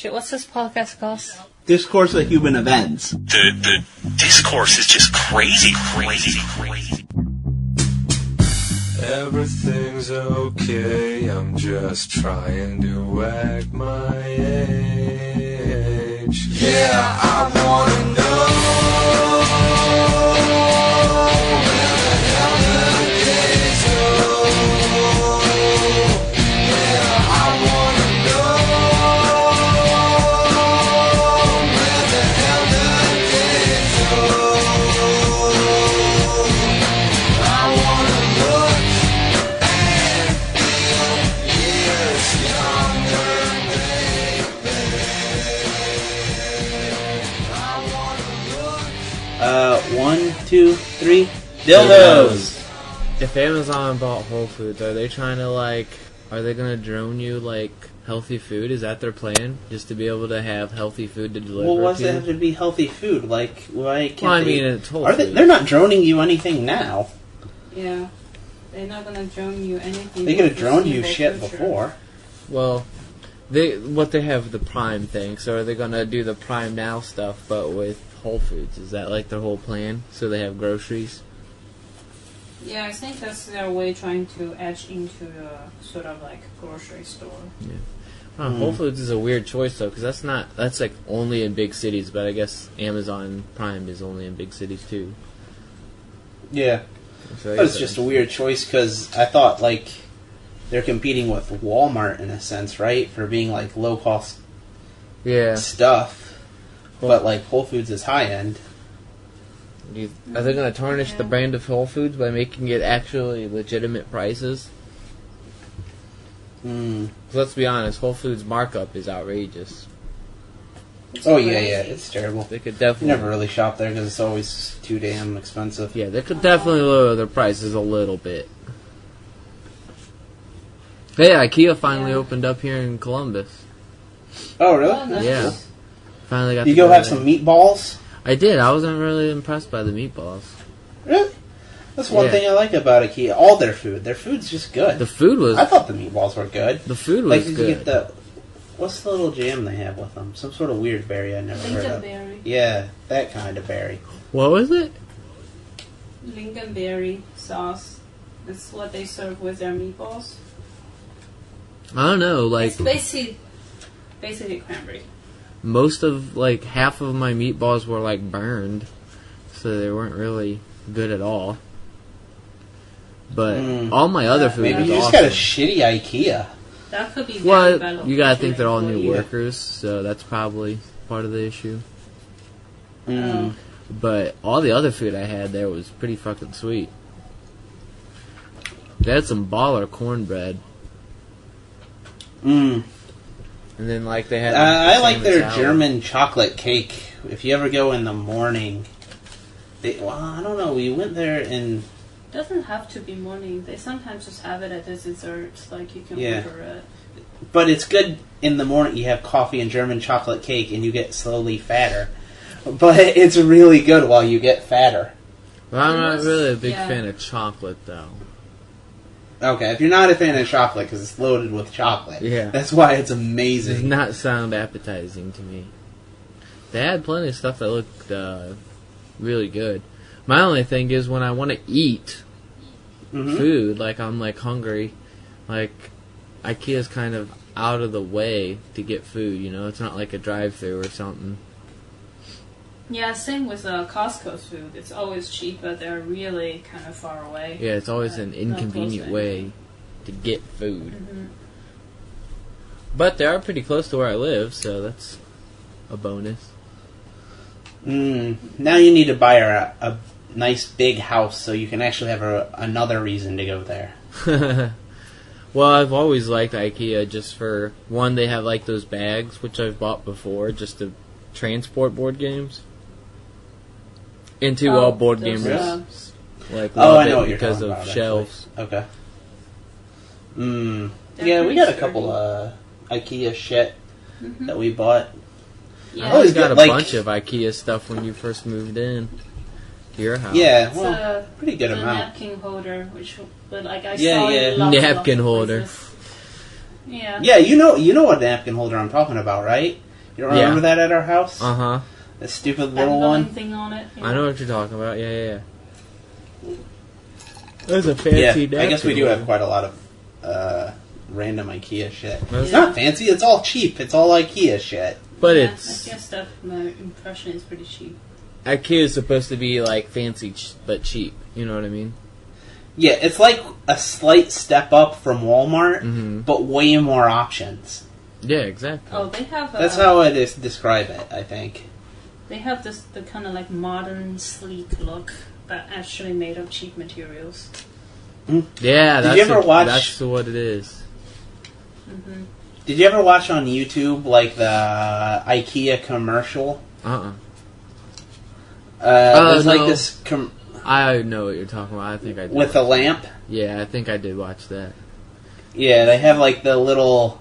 Shit, what's this podcast called? Discourse of Human Events. The discourse is just crazy. Everything's okay, I'm just trying to act my age. Yeah, I wanna know where the hell the days go. Yeah, I wanna know where the hell the days go. I wanna look and feel years younger, baby. I wanna look. 1, 2, 3, dildos! If Amazon bought Whole Foods, are they trying to, are they going to drone you, healthy food? Is that their plan? Just to be able to have healthy food to deliver Well, why does to it you? have to be healthy food? Why can't Well, I they... mean, it's Whole Are Foods. they're not droning you anything now. Yeah. They're not gonna drone you anything. They could have for droned you foreseeable shit future. before. Well, they have the Prime thing, so are they going to do the Prime Now stuff, but with Whole Foods? Is that, their whole plan? So they have groceries? Yeah, I think that's their way trying to edge into the sort of grocery store. Yeah. Whole Foods is a weird choice, though, because that's only in big cities, but I guess Amazon Prime is only in big cities, too. Yeah. So I But guess it's just a that- weird choice because I thought, they're competing with Walmart in a sense, right? For being, low-cost Yeah. stuff. But, Whole Foods is high-end. Are they going to tarnish the brand of Whole Foods by making it actually legitimate prices? Mm. 'Cause let's be honest, Whole Foods markup is outrageous. Oh, yeah, it's terrible. They could You definitely... never really shop there because it's always too damn expensive. Yeah, they could definitely lower their prices a little bit. Hey, IKEA finally opened up here in Columbus. Oh, really? Oh, nice. Yeah. Finally got You to go have there. some meatballs? I did. I wasn't really impressed by the meatballs. Really? That's one Yeah. thing I like about IKEA. All their food. Their food's just good. The food was... I thought the meatballs were good. The food was Did good. you get the... What's the little jam they have with them? Some sort of weird berry I never heard of. Lingonberry. Yeah, that kind of berry. What was it? Lingonberry sauce. That's what they serve with their meatballs. I don't know. It's basically cranberry. Most of, half of my meatballs were, burned. So they weren't really good at all. But all my other food Maybe was you just awesome. got a shitty IKEA. That could be very Well, valuable. you gotta think they're all new Yeah. workers, so that's probably part of the issue. Mm. But all the other food I had there was pretty fucking sweet. They had some baller cornbread, Mm. and then they had. I like salmon their salad. German chocolate cake. If you ever go in the morning, I don't know. We went there and Doesn't have to be morning. They sometimes just have it as a dessert. You can Yeah. order it. but it's good in the morning. You have coffee and German chocolate cake, and you get slowly fatter. But it's really good while you get fatter. Well, I'm not Yes, really a big yeah. fan of chocolate, though. Okay, if you're not a fan of chocolate because it's loaded with chocolate, Yeah. that's why it's It does amazing. not sound appetizing to me. They had plenty of stuff that looked really good. My only thing is when I want to eat Mhm. food, I'm hungry, IKEA's kind of out of the way to get food, it's not like a drive-thru or something. Yeah, same with Costco's food. It's always cheap, but they're really kind of far away. Yeah, it's always an Not inconvenient close to way to get food. Mhm. But they are pretty close to where I live, so that's a bonus. Now you need to buy a nice big house so you can actually have another reason to go there. Well, I've always liked IKEA just for, one, they have those bags, which I've bought before, just to transport board games. And two, all board those, gamers love I it know what you're because talking of about, shelves. actually. Okay. They're Yeah, we pretty got a sturdy. couple IKEA shit Mhm. that we bought. Yeah. I always Always got a good, bunch of IKEA stuff when you first moved in to your house. Yeah, It's well, pretty good a amount. napkin holder, but I Yeah, saw yeah. it lots and Napkin lots of holder. places. Yeah. Yeah, you know what napkin holder I'm talking about, right? You remember that at our house? Uh-huh. The stupid little one? Thing on it. I know what you're talking about. Yeah. That's a fancy I guess we do have quite a lot of random IKEA shit. It's not fancy, it's all cheap. It's all IKEA shit. But I it's... guess that my impression is pretty cheap. IKEA is supposed to be, like, fancy but cheap. You know what I mean? Yeah, it's like a slight step up from Walmart, but way more options. Yeah, exactly. Oh, they have... That's how I describe it, I think. They have the kind of, like, modern, sleek look, but actually made of cheap materials. Yeah, Did you ever watch... That's what it is. Mm-hmm. Did you ever watch on YouTube, like, the IKEA commercial? There's like this... I know what you're talking about. I think I did. With the lamp? Yeah, I think I did watch that. Yeah, they have like the little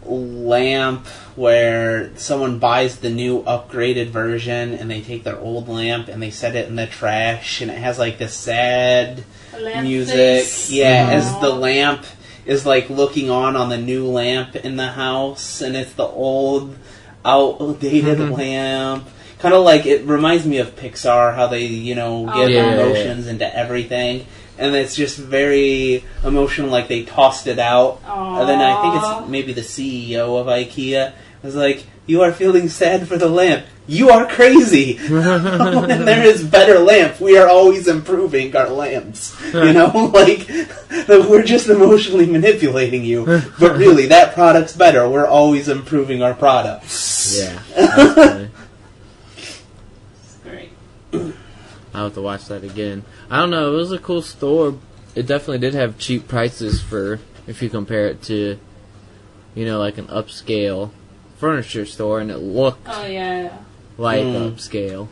lamp where someone buys the new upgraded version and they take their old lamp and they set it in the trash and it has like this sad music. Face. Yeah, as the lamp is like looking on the new lamp in the house and it's the old outdated lamp. Kind of like, it reminds me of Pixar, how they, give emotions into everything. And it's just very emotional, like they tossed it out. Aww. And then I think it's maybe the CEO of IKEA was like, "You are feeling sad for the lamp. You are crazy. And there is better lamp. We are always improving our lamps." Like, we're just emotionally manipulating you. But really, that product's better. We're always improving our products. Yeah. That's funny. I'll have to watch that again. I don't know, it was a cool store. It definitely did have cheap prices for, if you compare it to, like an upscale furniture store, and it looked like upscale.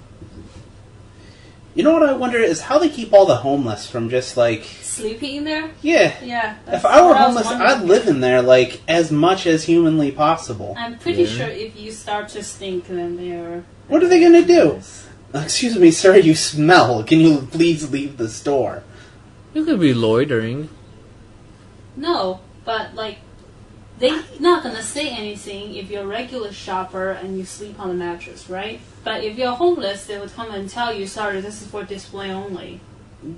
You know what I wonder is how they keep all the homeless from just like... Sleeping in there? Yeah. Yeah. If I were homeless, I'd live in there like as much as humanly possible. I'm pretty sure if you start to stink, then they're... What are they going to do? "Excuse me, sir, you smell. Can you please leave the store?" You could be loitering. No, but, like, they're not going to say anything if you're a regular shopper and you sleep on the mattress, right? But if you're homeless, they would come and tell you, "Sorry, this is for display only."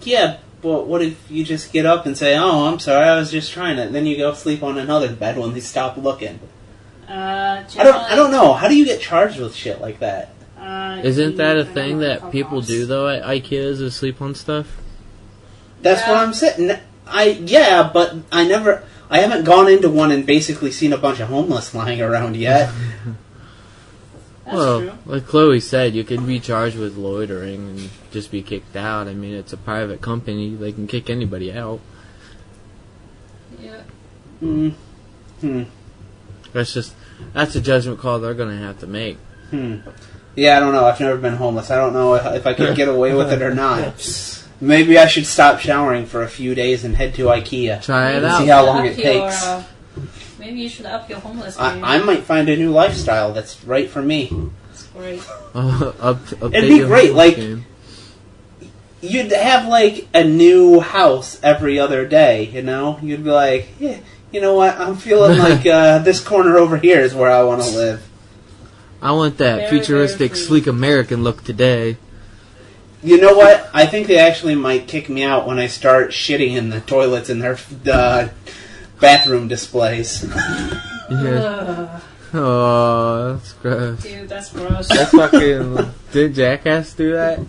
Yeah, but what if you just get up and say, "Oh, I'm sorry, I was just trying it." Then you go sleep on another bed when they stop looking. I don't know. How do you get charged with shit like that? Isn't that a thing that people do, though, at IKEAs, is sleep on stuff? That's what I'm saying. But I haven't gone into one and basically seen a bunch of homeless lying around yet. That's true. Like Chloe said, you could be charged with loitering and just be kicked out. I mean, it's a private company. They can kick anybody out. Yeah. That's a judgment call they're going to have to make. Yeah, I don't know. I've never been homeless. I don't know if I could get away with it or not. Maybe I should stop showering for a few days and head to IKEA. Try it and out. See how long it takes. Maybe you should up your homeless game. I might find a new lifestyle that's right for me. That's great. It'd be great. Like, you'd have like a new house every other day. You'd be like, "Yeah, you know what? I'm feeling like this corner over here is where I want to live." I want that futuristic, sleek American look today. You know what? I think they actually might kick me out when I start shitting in the toilets in their bathroom displays. Yeah. Oh, that's gross. Dude, that's gross. That's fucking... Did Jackass do that?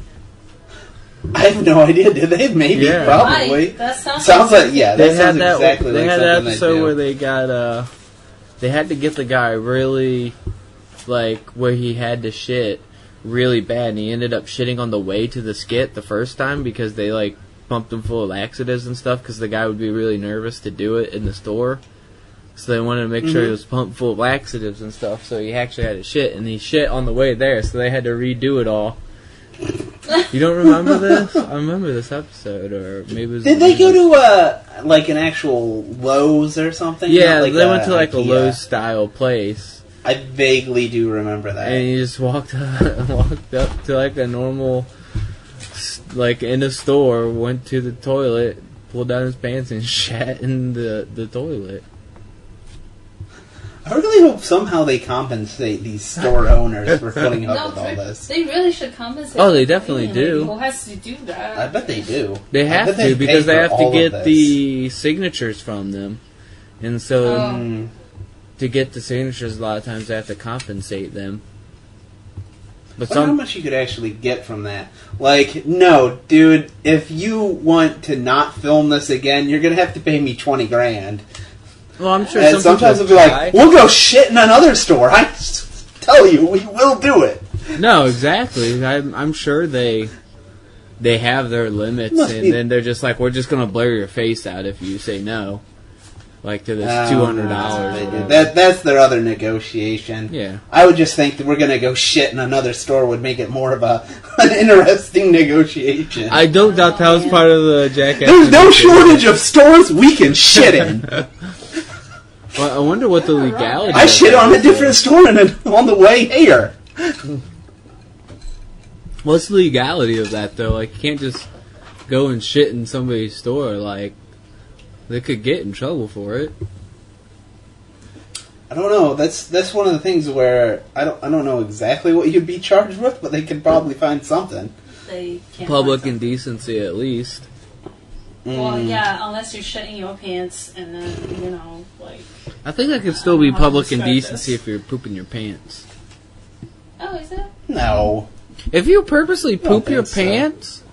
I have no idea. Did they? Maybe. Yeah. Probably. That sounds like... Yeah, that sounds exactly like something they do. They had that episode where they got... They had to get the guy really... Like, where he had to shit really bad, and he ended up shitting on the way to the skit the first time because they, like, pumped him full of laxatives and stuff because the guy would be really nervous to do it in the store. So they wanted to make sure he was pumped full of laxatives and stuff, so he actually had to shit, and he shit on the way there, so they had to redo it all. You don't remember this? I remember this episode, or maybe it was... Did they go to, like, an actual Lowe's or something? Yeah, like they went to, like, a Lowe's-style place. I vaguely do remember that. And he just walked up to like a normal, like in a store, went to the toilet, pulled down his pants and shat in the toilet. I really hope somehow they compensate these store owners for putting up with all this. They really should compensate. Oh, they definitely do. Who has to do that? I bet they do. They have to because they have to get the signatures from them. And so to get the signatures, a lot of times they have to compensate them. But how much you could actually get from that? Like, no, dude, if you want to not film this again, you're going to have to pay me $20,000. Well, I'm sure and sometimes they'll be like, we'll go shit in another store. I tell you, we will do it. No, exactly. I'm sure they have their limits, and then they're just like, we're just going to blur your face out if you say no. Like to this $200. That's their other negotiation. Yeah. I would just think that we're going to go shit in another store would make it more of an interesting negotiation. I don't doubt that was part of the Jackass. There's no shortage of stores we can shit in. Well, I wonder what the legality I shit on a different store on the way here. What's the legality of that, though? Like, you can't just go and shit in somebody's store. Like, they could get in trouble for it. I don't know. That's one of the things where I don't know exactly what you'd be charged with, but they could probably find something. They can't Public indecency, at least. Well, yeah, unless you shit in your pants and then, like... I think that could still be public indecency if you're pooping your pants. Oh, is it? No. If you purposely poop your pants...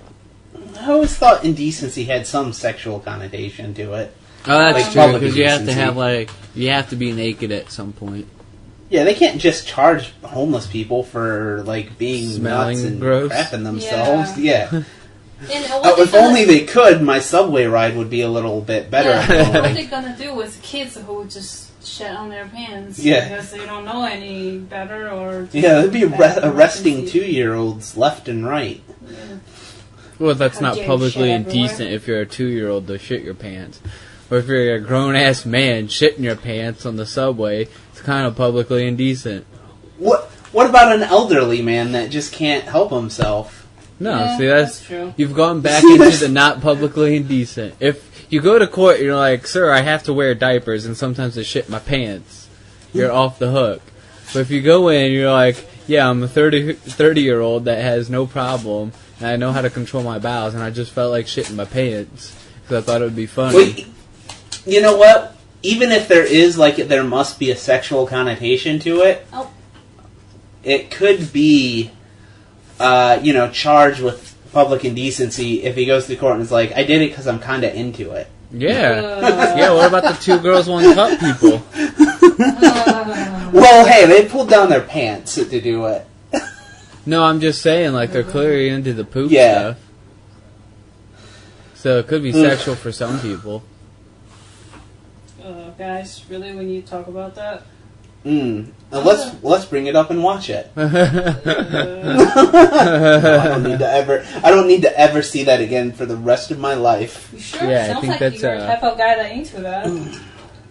I always thought indecency had some sexual connotation to it. Oh, that's Like true, public because you have to indecency. you have to be naked at some point. Yeah, they can't just charge homeless people for, like, being Smelling nuts and gross. crapping themselves. Yeah. If only they could, my subway ride would be a little bit better. Yeah, what are they gonna do with kids who just shit on their pants? Yeah. Because they don't know any better or... Yeah, they'd be arresting 2-year-olds left and right. Yeah. Well, that's How not dare you publicly shit everywhere? indecent if you're a 2-year-old to shit your pants. Or if you're a grown-ass man shitting your pants on the subway, it's kind of publicly indecent. What about an elderly man that just can't help himself? No, Yeah, see, that's true. You've gone back into the not publicly indecent. If you go to court, you're like, sir, I have to wear diapers, and sometimes I shit my pants. You're off the hook. But if you go in, you're like, yeah, I'm a 30-year-old that has no problem, and I know how to control my bowels, and I just felt like shitting my pants because I thought it would be funny. Wait, you know what? Even if there is, like, there must be a sexual connotation to it, it could be, charged with public indecency if he goes to court and is like, I did it because I'm kind of into it. Yeah. Yeah, what about the 2 girls, 1 cup people? Well, hey, they pulled down their pants to do it. No, I'm just saying, like, they're clearly into the poop Yeah. stuff. So it could be sexual for some people. Guys, really, when you talk about that? Let's bring it up and watch it. I don't need to ever see that again for the rest of my life. You sure? Yeah, I Sounds think like that's, you're the type of guy that into that.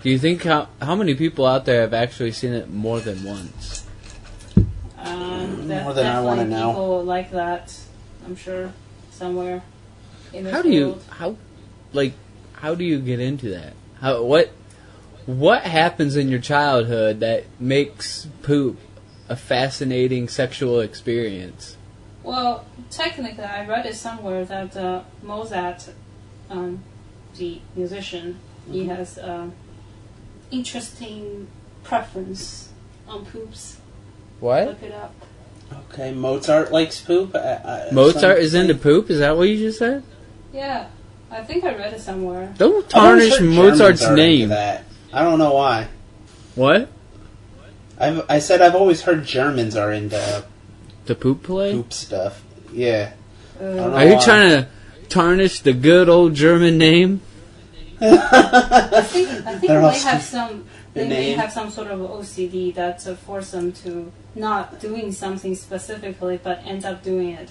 Do you think how many people out there have actually seen it more than once? More than I want to know. People like that, I'm sure, somewhere in this How do you world. how do you get into that? What happens in your childhood that makes poop a fascinating sexual experience? Well, technically, I read it somewhere that Mozart, the musician, he has interesting preference on poops. What? Look it up. Okay, Mozart likes poop. Mozart is into poop? Is that what you just said? Yeah, I think I read it somewhere. Don't I've always tarnish heard Mozart's Germans are into name. that. I don't know why. What? I said I've always heard Germans are into The poop play? poop stuff. Yeah. I don't know Are you why. trying to tarnish the good old German name? I think They're they all have some. They may name. have some sort of OCD that force them to not doing something specifically, but end up doing it.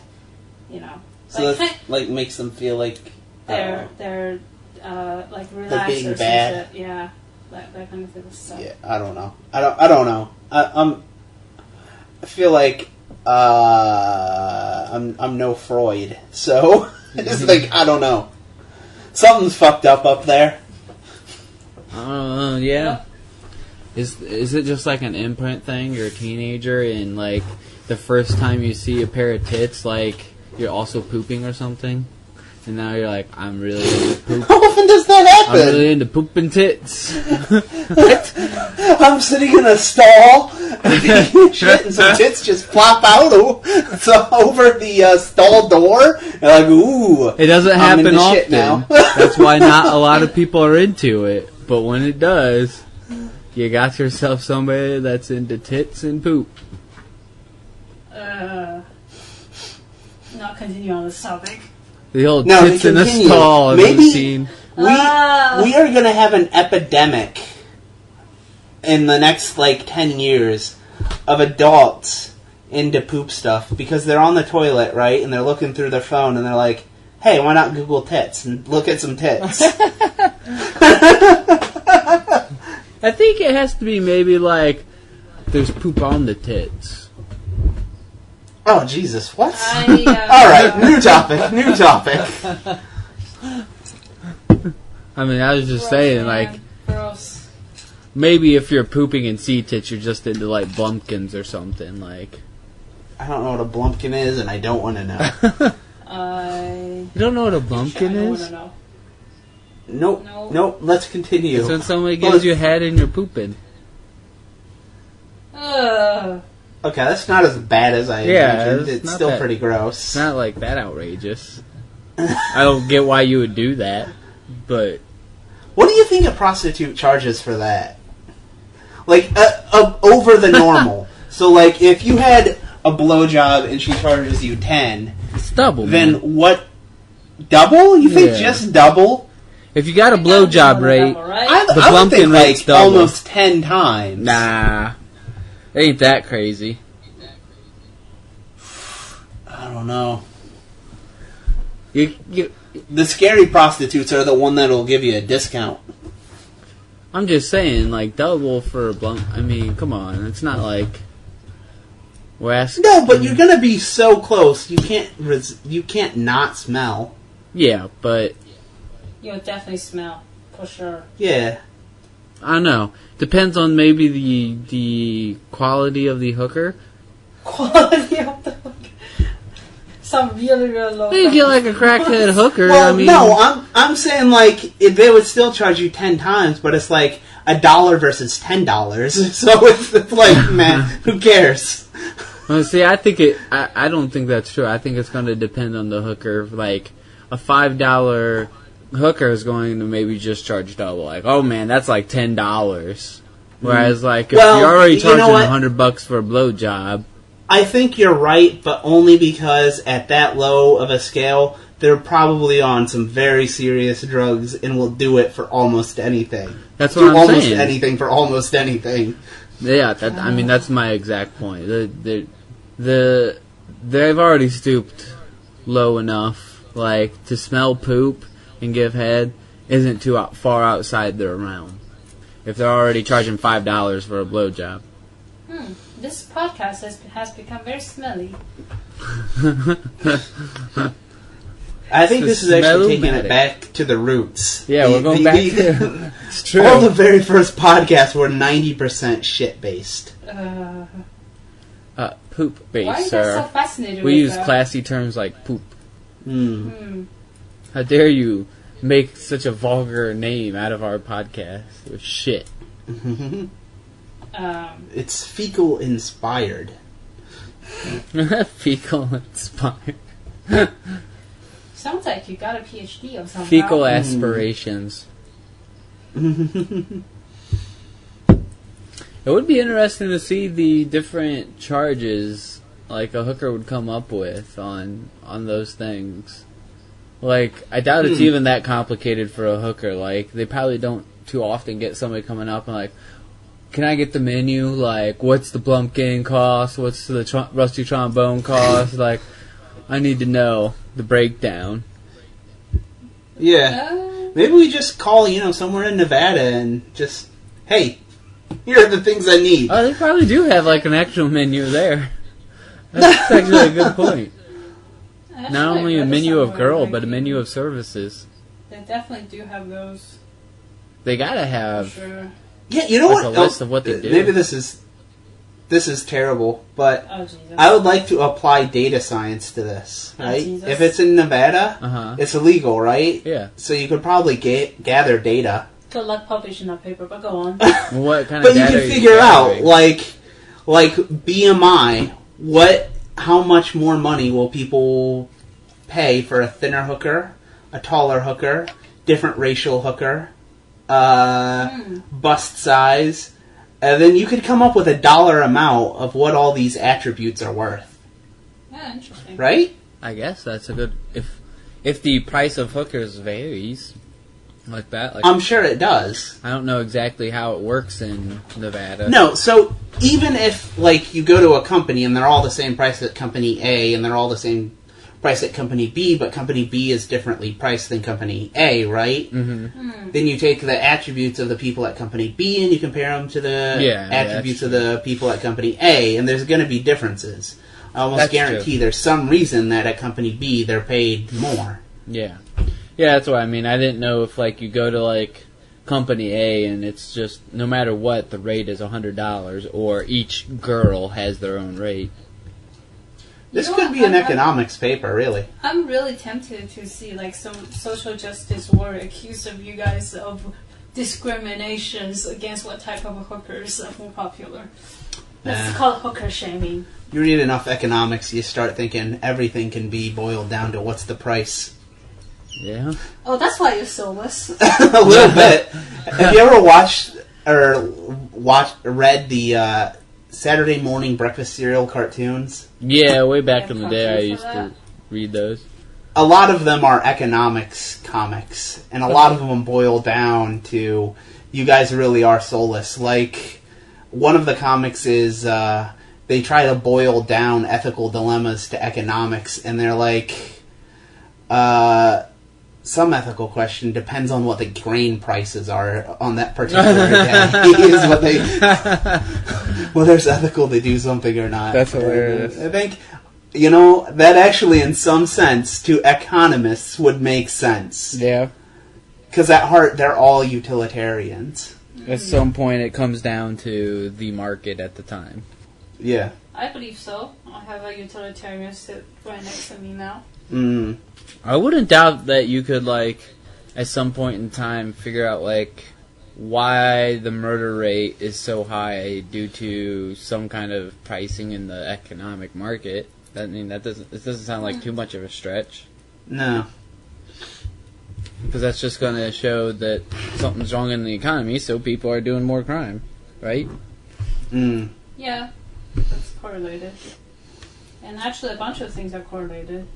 So Like, that like makes them feel like they're like relaxed being or some bad. shit. Yeah, that kind of stuff. Yeah, I don't know. I don't know. I feel like I'm no Freud, so it's like I don't know. Something's fucked up there. Yeah. Is it just like an imprint thing? You're a teenager and like the first time you see a pair of tits, like you're also pooping or something, and now you're like, I'm really into poop. How often does that happen? I'm really into pooping tits. What? I'm sitting in a stall, and shit, and some tits just plop out over the stall door. And like, ooh, It doesn't I'm happen into often. shit now. That's why not a lot of people are into it. But when it does, you got yourself somebody that's into tits and poop. Not continue on this topic. The old No, tits in a continue. stall. Have Maybe- you seen? We are gonna have an epidemic in the next 10 years of adults into poop stuff because they're on the toilet, right, and they're looking through their phone and they're like, hey, why not Google tits and look at some tits? I think it has to be maybe like there's poop on the tits. Oh, Jesus, what? All Alright, new topic. I mean, I was just saying, Gross. maybe if you're pooping and see tits, you're just into blumpkins or something. I don't know what a blumpkin is, and I don't want to know. You don't know what a blumpkin is? Nope, let's continue. It's when somebody gives you head and you're pooping. Okay, that's not as bad as I imagined. It's not still that- pretty gross. It's not that outrageous. I don't get why you would do that, but What do you think a prostitute charges for that? Over the normal. So, if you had a blowjob and she charges you 10, it's double. then Man. what? Double? You think Yeah. just double? If you got a blowjob rate, I The would blumpkin think rate's double. almost 10 times. nah, it ain't that crazy. I don't know. You, The scary prostitutes are the one that'll give you a discount. I'm just saying, double for a blunt. I mean, come on, it's not like we're asking. No, but you're gonna be so close. You can't. You can't not smell. Yeah, but You'll definitely smell, for sure. Yeah. I don't know. Depends on maybe the quality of the hooker. Quality of the hook. Some really, really low. You get a crackhead hooker. Well, I mean, no, I'm saying if they would still charge you 10 times, but it's $1 versus $10. So it's man, who cares? Well, see, I think I don't think that's true. I think it's going to depend on the hooker. A $5 hooker is going to maybe just charge double. Oh man, that's $10. Whereas if you're already charging $100 for a blowjob. I think you're right, but only because at that low of a scale, they're probably on some very serious drugs and will do it for almost anything. That's what I'm almost saying. anything for almost anything. Yeah, I mean that's my exact point. They've already stooped low enough, to smell poop and give head isn't too far outside their realm. If they're already charging $5 for a blowjob. This podcast has become very smelly. I think this is actually taking Smellomatic. it back to the roots. Yeah, we're going back to it's true. All the very first podcasts were 90% shit-based. Poop Why based, is that so sir. fascinated We with use that? classy terms like poop. Mm. How dare you make such a vulgar name out of our podcast with shit. It's fecal-inspired. Fecal inspired. Sounds like you got a PhD or something. Fecal aspirations. It would be interesting to see the different charges a hooker would come up with on those things. I doubt it's even that complicated for a hooker. They probably don't too often get somebody coming up and can I get the menu? What's the blumpkin cost? What's the rusty trombone cost? I need to know the breakdown. Yeah. Maybe we just call, somewhere in Nevada and just, hey, here are the things I need. Oh, they probably do have an actual menu there. That's actually a good point. Not only a menu of girl, but a menu of services. They definitely do have those. They gotta For have. sure. Yeah, you know like what? a list of what they do. Maybe this is terrible, but Oh, Jesus. I would like to apply data science to this, right? Jesus. If it's in Nevada, it's illegal, right? Yeah. So you could probably gather data. Good luck publishing that paper, but go on. What kind But of you data can are figure out, gathering? like BMI, how much more money will people pay for a thinner hooker, a taller hooker, different racial hooker, bust size, and then you could come up with a dollar amount of what all these attributes are worth, Yeah, interesting. right? I guess that's a good... If the price of hookers varies like that... Like, I'm sure it does. I don't know exactly how it works in Nevada. No, so even if, like, you go to a company and they're all the same price at company A and they're all the same price at company B, but company B is differently priced than company A, right? Mm-hmm. Then you take the attributes of the people at company B and you compare them to the attributes of the people at company A, and there's going to be differences. I almost That's guarantee true. there's some reason that at company B they're paid more. Yeah. Yeah, that's what I mean. I didn't know if, like, you go to, like, company A and it's just, no matter what, the rate is $100, or each girl has their own rate. This You know could what? be an I'm- economics paper, really. I'm really tempted to see like some social justice war accused of you guys of discriminations against what type of hookers are more popular. Let's call it hooker shaming. You read enough economics, you start thinking everything can be boiled down to what's the price. Yeah. Oh, that's why you're soulless. A little bit. Have you ever read the Saturday morning breakfast cereal cartoons? Yeah, way back Yeah, in the day I cartoons used for to that. read those. A lot of them are economics comics, and a lot of them boil down to you guys really are soulless. Like, one of the comics is they try to boil down ethical dilemmas to economics, and they're like, some ethical question depends on what the grain prices are on that particular day. Is what they whether it's ethical to do something or not. That's hilarious. I think, that actually, in some sense, to economists would make sense. Yeah. Because at heart, they're all utilitarians. At some point it comes down to the market at the time. Yeah. I believe so. I have a utilitarian sit right next to me now. Mm. I wouldn't doubt that you could, like, at some point in time, figure out, like, why the murder rate is so high due to some kind of pricing in the economic market. I mean, it doesn't sound like too much of a stretch. No. Because that's just going to show that something's wrong in the economy, so people are doing more crime, right? Mm. Yeah, that's correlated. And actually, a bunch of things are correlated.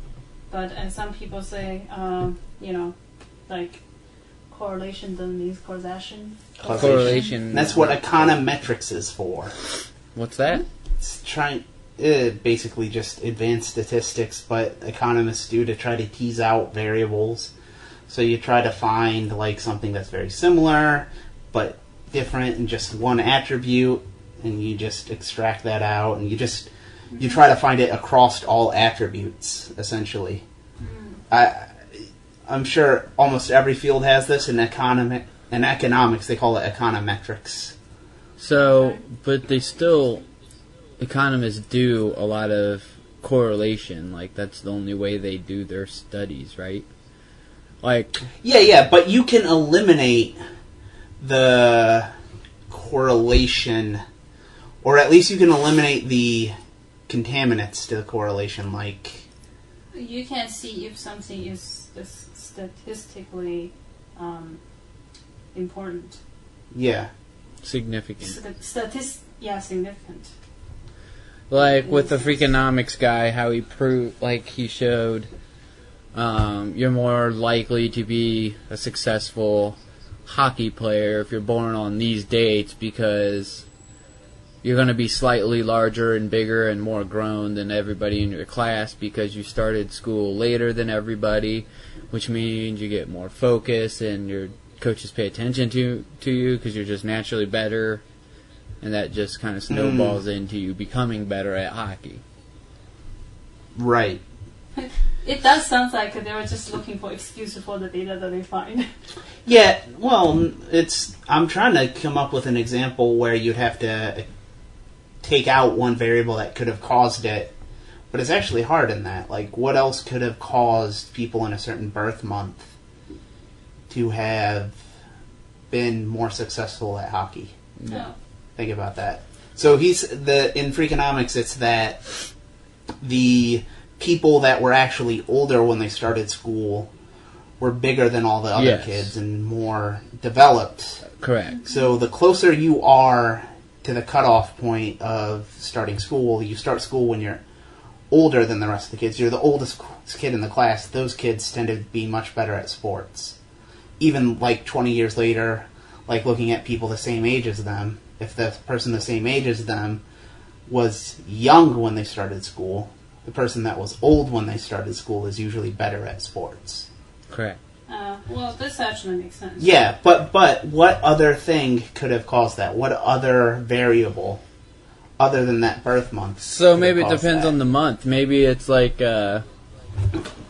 But as some people say, like correlation doesn't mean causation. Correlation. That's what econometrics is for. What's that? It's basically just advanced statistics, but economists do to try to tease out variables. So you try to find like something that's very similar, but different in just one attribute, and you just extract that out, and you try to find it across all attributes, essentially. I'm sure almost every field has this. In economics, they call it econometrics. So, but economists do a lot of correlation. Like, that's the only way they do their studies, right? Like, Yeah, but you can eliminate the correlation, or at least you can eliminate the contaminants to the correlation, like... You can see if something is statistically important. Yeah. significant. Significant. Like with the Freakonomics guy, how he proved, like he showed, you're more likely to be a successful hockey player if you're born on these dates because you're going to be slightly larger and bigger and more grown than everybody in your class because you started school later than everybody, which means you get more focus and your coaches pay attention to you because you're just naturally better, and that just kind of snowballs into you becoming better at hockey. Right. It does sound like they were just looking for excuses for the data that they find. Yeah, well, I'm trying to come up with an example where you'd have to take out one variable that could have caused it, but it's actually hard in that. Like, what else could have caused people in a certain birth month to have been more successful at hockey? No. Think about that. So in Freakonomics, it's that the people that were actually older when they started school were bigger than all the other kids and more developed. Correct. So the closer you are to the cutoff point of starting school, you start school when you're older than the rest of the kids. You're the oldest kid in the class. Those kids tend to be much better at sports. Even like 20 years later, like looking at people the same age as them, if the person the same age as them was young when they started school, the person that was old when they started school is usually better at sports. Correct. Well, this actually makes sense. Yeah, but what other thing could have caused that? What other variable, other than that birth month? So maybe it depends on the month. Maybe it's like...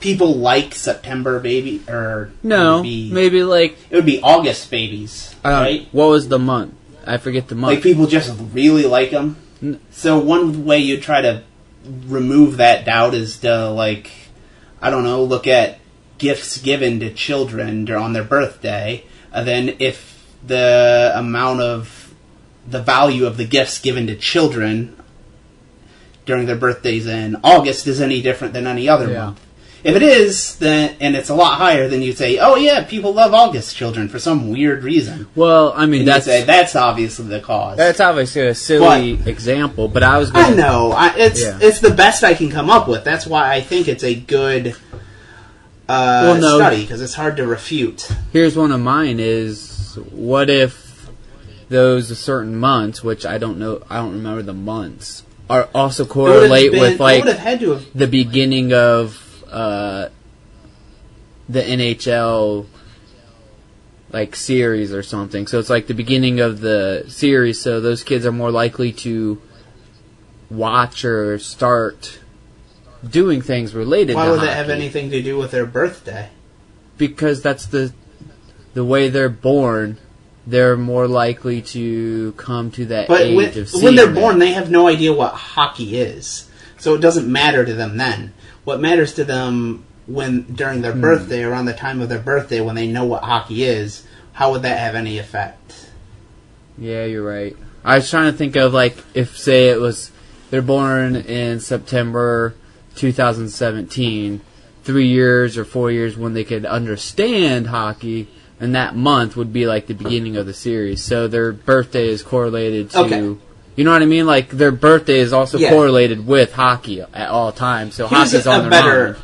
people like September baby, or... No, maybe like... It would be August babies, right? What was the month? I forget the month. Like, people just really like them. So one way you try to remove that doubt is to, like, I don't know, look at gifts given to children on their birthday, and then if the amount of the value of the gifts given to children during their birthdays in August is any different than any other month. If it is, then, and it's a lot higher, then you'd say, oh yeah, people love August children for some weird reason. Well, I mean, that's obviously the cause. That's obviously a silly example, but I was going I know. It's the best I can come up with. That's why I think it's a good study, because it's hard to refute. Here's one of mine is, what if those certain months, which I don't remember the months, are also correlate with, like, the beginning of the NHL, like, series or something. So it's like the beginning of the series, so those kids are more likely to watch or start doing things related to hockey. Why would that have anything to do with their birthday? Because that's the way they're born. They're more likely to come to that age of seeing when they're born, they have no idea what hockey is. So it doesn't matter to them then. What matters to them during their birthday, around the time of their birthday, when they know what hockey is, how would that have any effect? Yeah, you're right. I was trying to think of, like, if, say, it was, they're born in September 2017, 3 years or 4 years when they could understand hockey, and that month would be, like, the beginning of the series. So their birthday is correlated to... Okay. You know what I mean? Like, their birthday is also correlated with hockey at all times. So hockey's on their mind.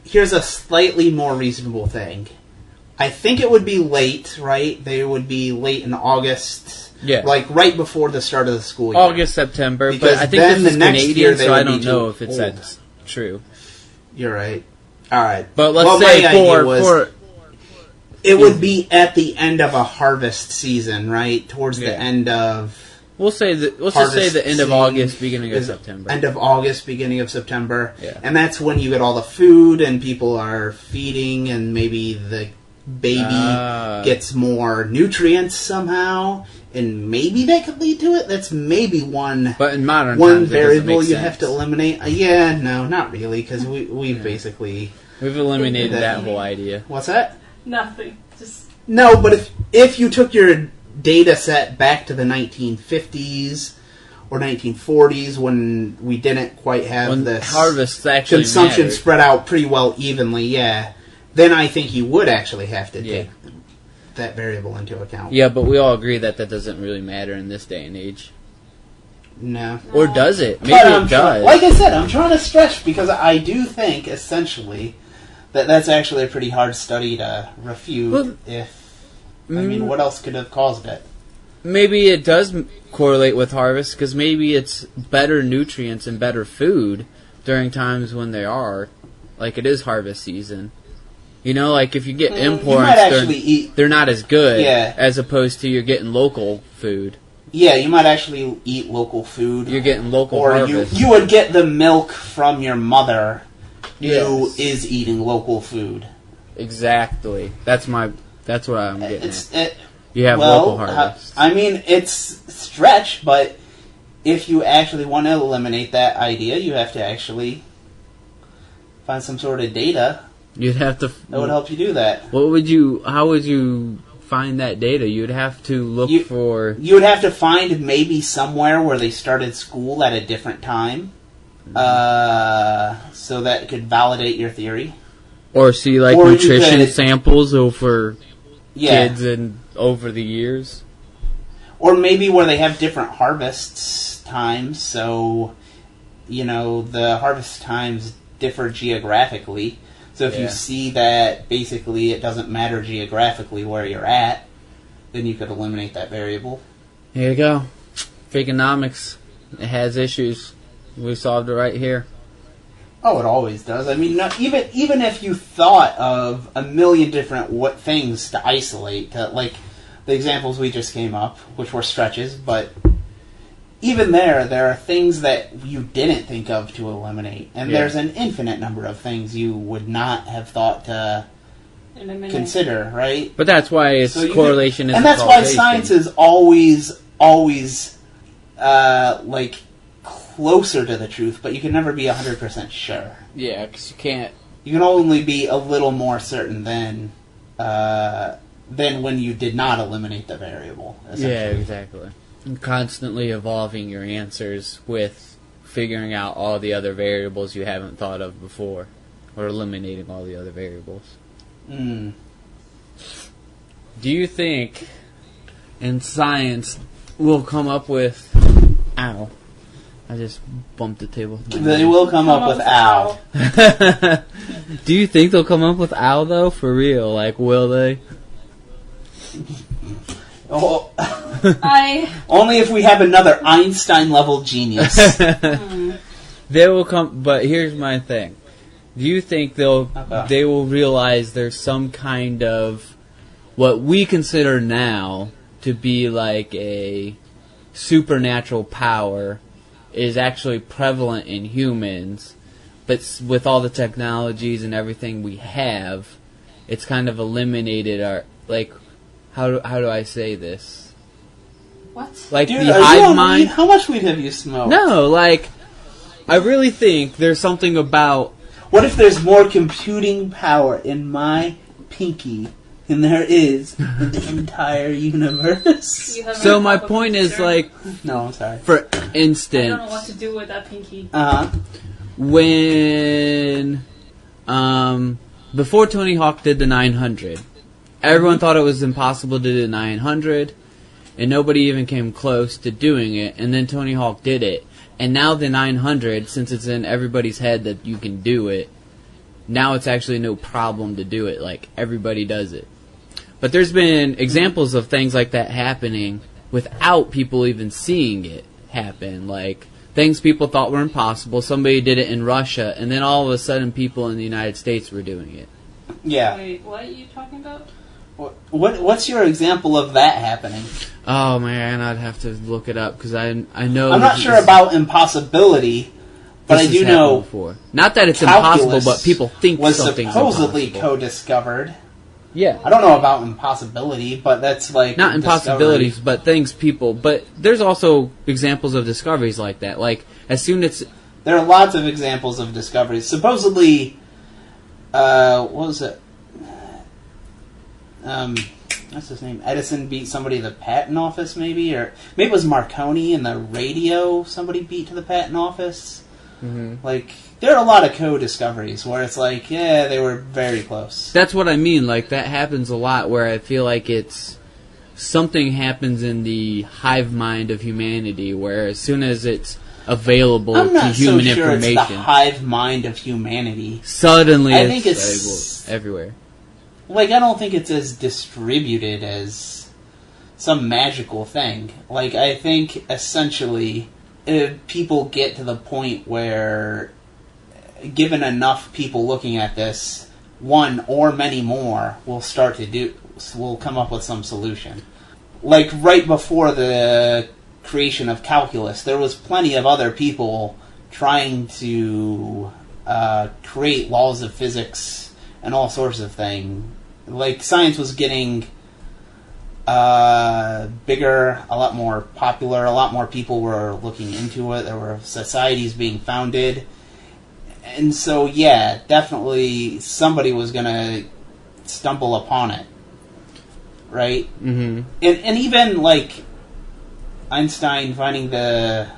Here's a slightly more reasonable thing. I think it would be late, right? They would be late in August. Yeah. Like, right before the start of the school year. August, September. Because but I think then this is the next Canadian, year they so I would don't be know if it's old. that's true. You're right. All right. But let's say it would be at the end of a harvest season, right? Towards the end of... Let's just say the end of August, beginning of September. End of August, beginning of September. Yeah. And that's when you get all the food and people are feeding and maybe the baby gets more nutrients somehow. And maybe that could lead to it. That's maybe one. But in modern one times, variable you have to eliminate. Yeah, no, not really, because we've basically... We've eliminated that whole idea. What's that? Nothing. No, but if you took your data set back to the 1950s or 1940s when we didn't quite have this harvest actually consumption mattered. spread out pretty well evenly, then I think you would actually have to take that variable into account. Yeah, but we all agree that doesn't really matter in this day and age. No. Or does it? Maybe it does. Like I said, I'm trying to stretch because I do think, essentially, that's actually a pretty hard study to refute what else could have caused it? Maybe it does correlate with harvest, because maybe it's better nutrients and better food during times when they are. Like, it is harvest season. You know, like, if you get imports, they're not as good, as opposed to you're getting local food. Yeah, you might actually eat local food. You're getting local harvest. You would get the milk from your mother Yes. is eating local food. Exactly. That's what I'm getting at. You have well, local harvests. I mean, it's stretch, but if you actually want to eliminate that idea, you have to actually find some sort of data You'd have to. that would help you do that. How would you find that data? You'd have to look for. You would have to find maybe somewhere where they started school at a different time, so that it could validate your theory. Or see, like, Or you nutrition could- samples over Yeah. kids and over the years. Or maybe where they have different harvests times, so, the harvest times differ geographically. So if you Yeah. see that basically it doesn't matter geographically where you're at, then you could eliminate that variable. Here you go. Fakeonomics. It has issues. We solved it right here. Oh, it always does. I mean, even if you thought of a million different things to isolate, like the examples we just came up, which were stretches, but even there are things that you didn't think of to eliminate, and Yeah. there's an infinite number of things you would not have thought to consider, right? But that's why it's So correlation is and that's why science is always like closer to the truth, but you can never be 100% sure. Yeah, because you can't. You can only be a little more certain than when you did not eliminate the variable. Yeah, essentially. exactly. And constantly evolving your answers with figuring out all the other variables you haven't thought of before, or eliminating all the other variables. Mm. Do you think in science we'll come up with... Ow. I just bumped the table. They will come up with owl. Do you think they'll come up with owl, though? For real? Like, will they? Oh, I only if we have another Einstein-level genius. They will come... But here's my thing. Do you think they will realize there's some kind of... what we consider now to be like a supernatural power is actually prevalent in humans, but with all the technologies and everything we have, it's kind of eliminated our, like, how do I say this? what? Like, Dude, the are you hive on mind? weed? How much weed have you smoked? No, like, I really think there's something about... What if there's more computing power in my pinky than there is in the entire universe? You have So a my proper point is, picture? like, No, I'm sorry. for I instance... don't know what to do with that pinky. When before Tony Hawk did the 900, everyone thought it was impossible to do the 900, and nobody even came close to doing it. And then Tony Hawk did it, and now the 900, since it's in everybody's head that you can do it, now it's actually no problem to do it. Like, everybody does it. But there's been examples of things like that happening without people even seeing it happen. Like, things people thought were impossible. Somebody did it in Russia, and then all of a sudden people in the United States were doing it. Yeah. Wait, what are you talking about? What's your example of that happening? Oh man, I'd have to look it up because I know. I'm not sure about impossibility, but I this do has happened know before. Not that it's impossible, calculus but people think was something's supposedly impossible. co-discovered. Yeah. I don't know about impossibility, but that's like Not impossibilities, discovery. but things people. But there's also examples of discoveries like that. Like, as soon as... There are lots of examples of discoveries. Supposedly, what was it? What's his name? Edison beat somebody to the patent office, maybe? Or maybe it was Marconi in the radio somebody beat to the patent office. Mm-hmm. Like, there are a lot of co-discoveries where it's like, yeah, they were very close. That's what I mean. Like, that happens a lot where I feel like it's... Something happens in the hive mind of humanity where as soon as it's available I'm to not human so sure information... it's the hive mind of humanity. Suddenly I think it's- available everywhere. Like, I don't think it's as distributed as some magical thing. Like, I think, essentially, if people get to the point where, given enough people looking at this, one or many more will come up with some solution. Like, right before the creation of calculus, there was plenty of other people trying to create laws of physics and all sorts of things. Like, science was getting bigger, a lot more popular, a lot more people were looking into it, there were societies being founded. And so, yeah, definitely somebody was going to stumble upon it. Right? Mm-hmm. And even, like, Einstein finding the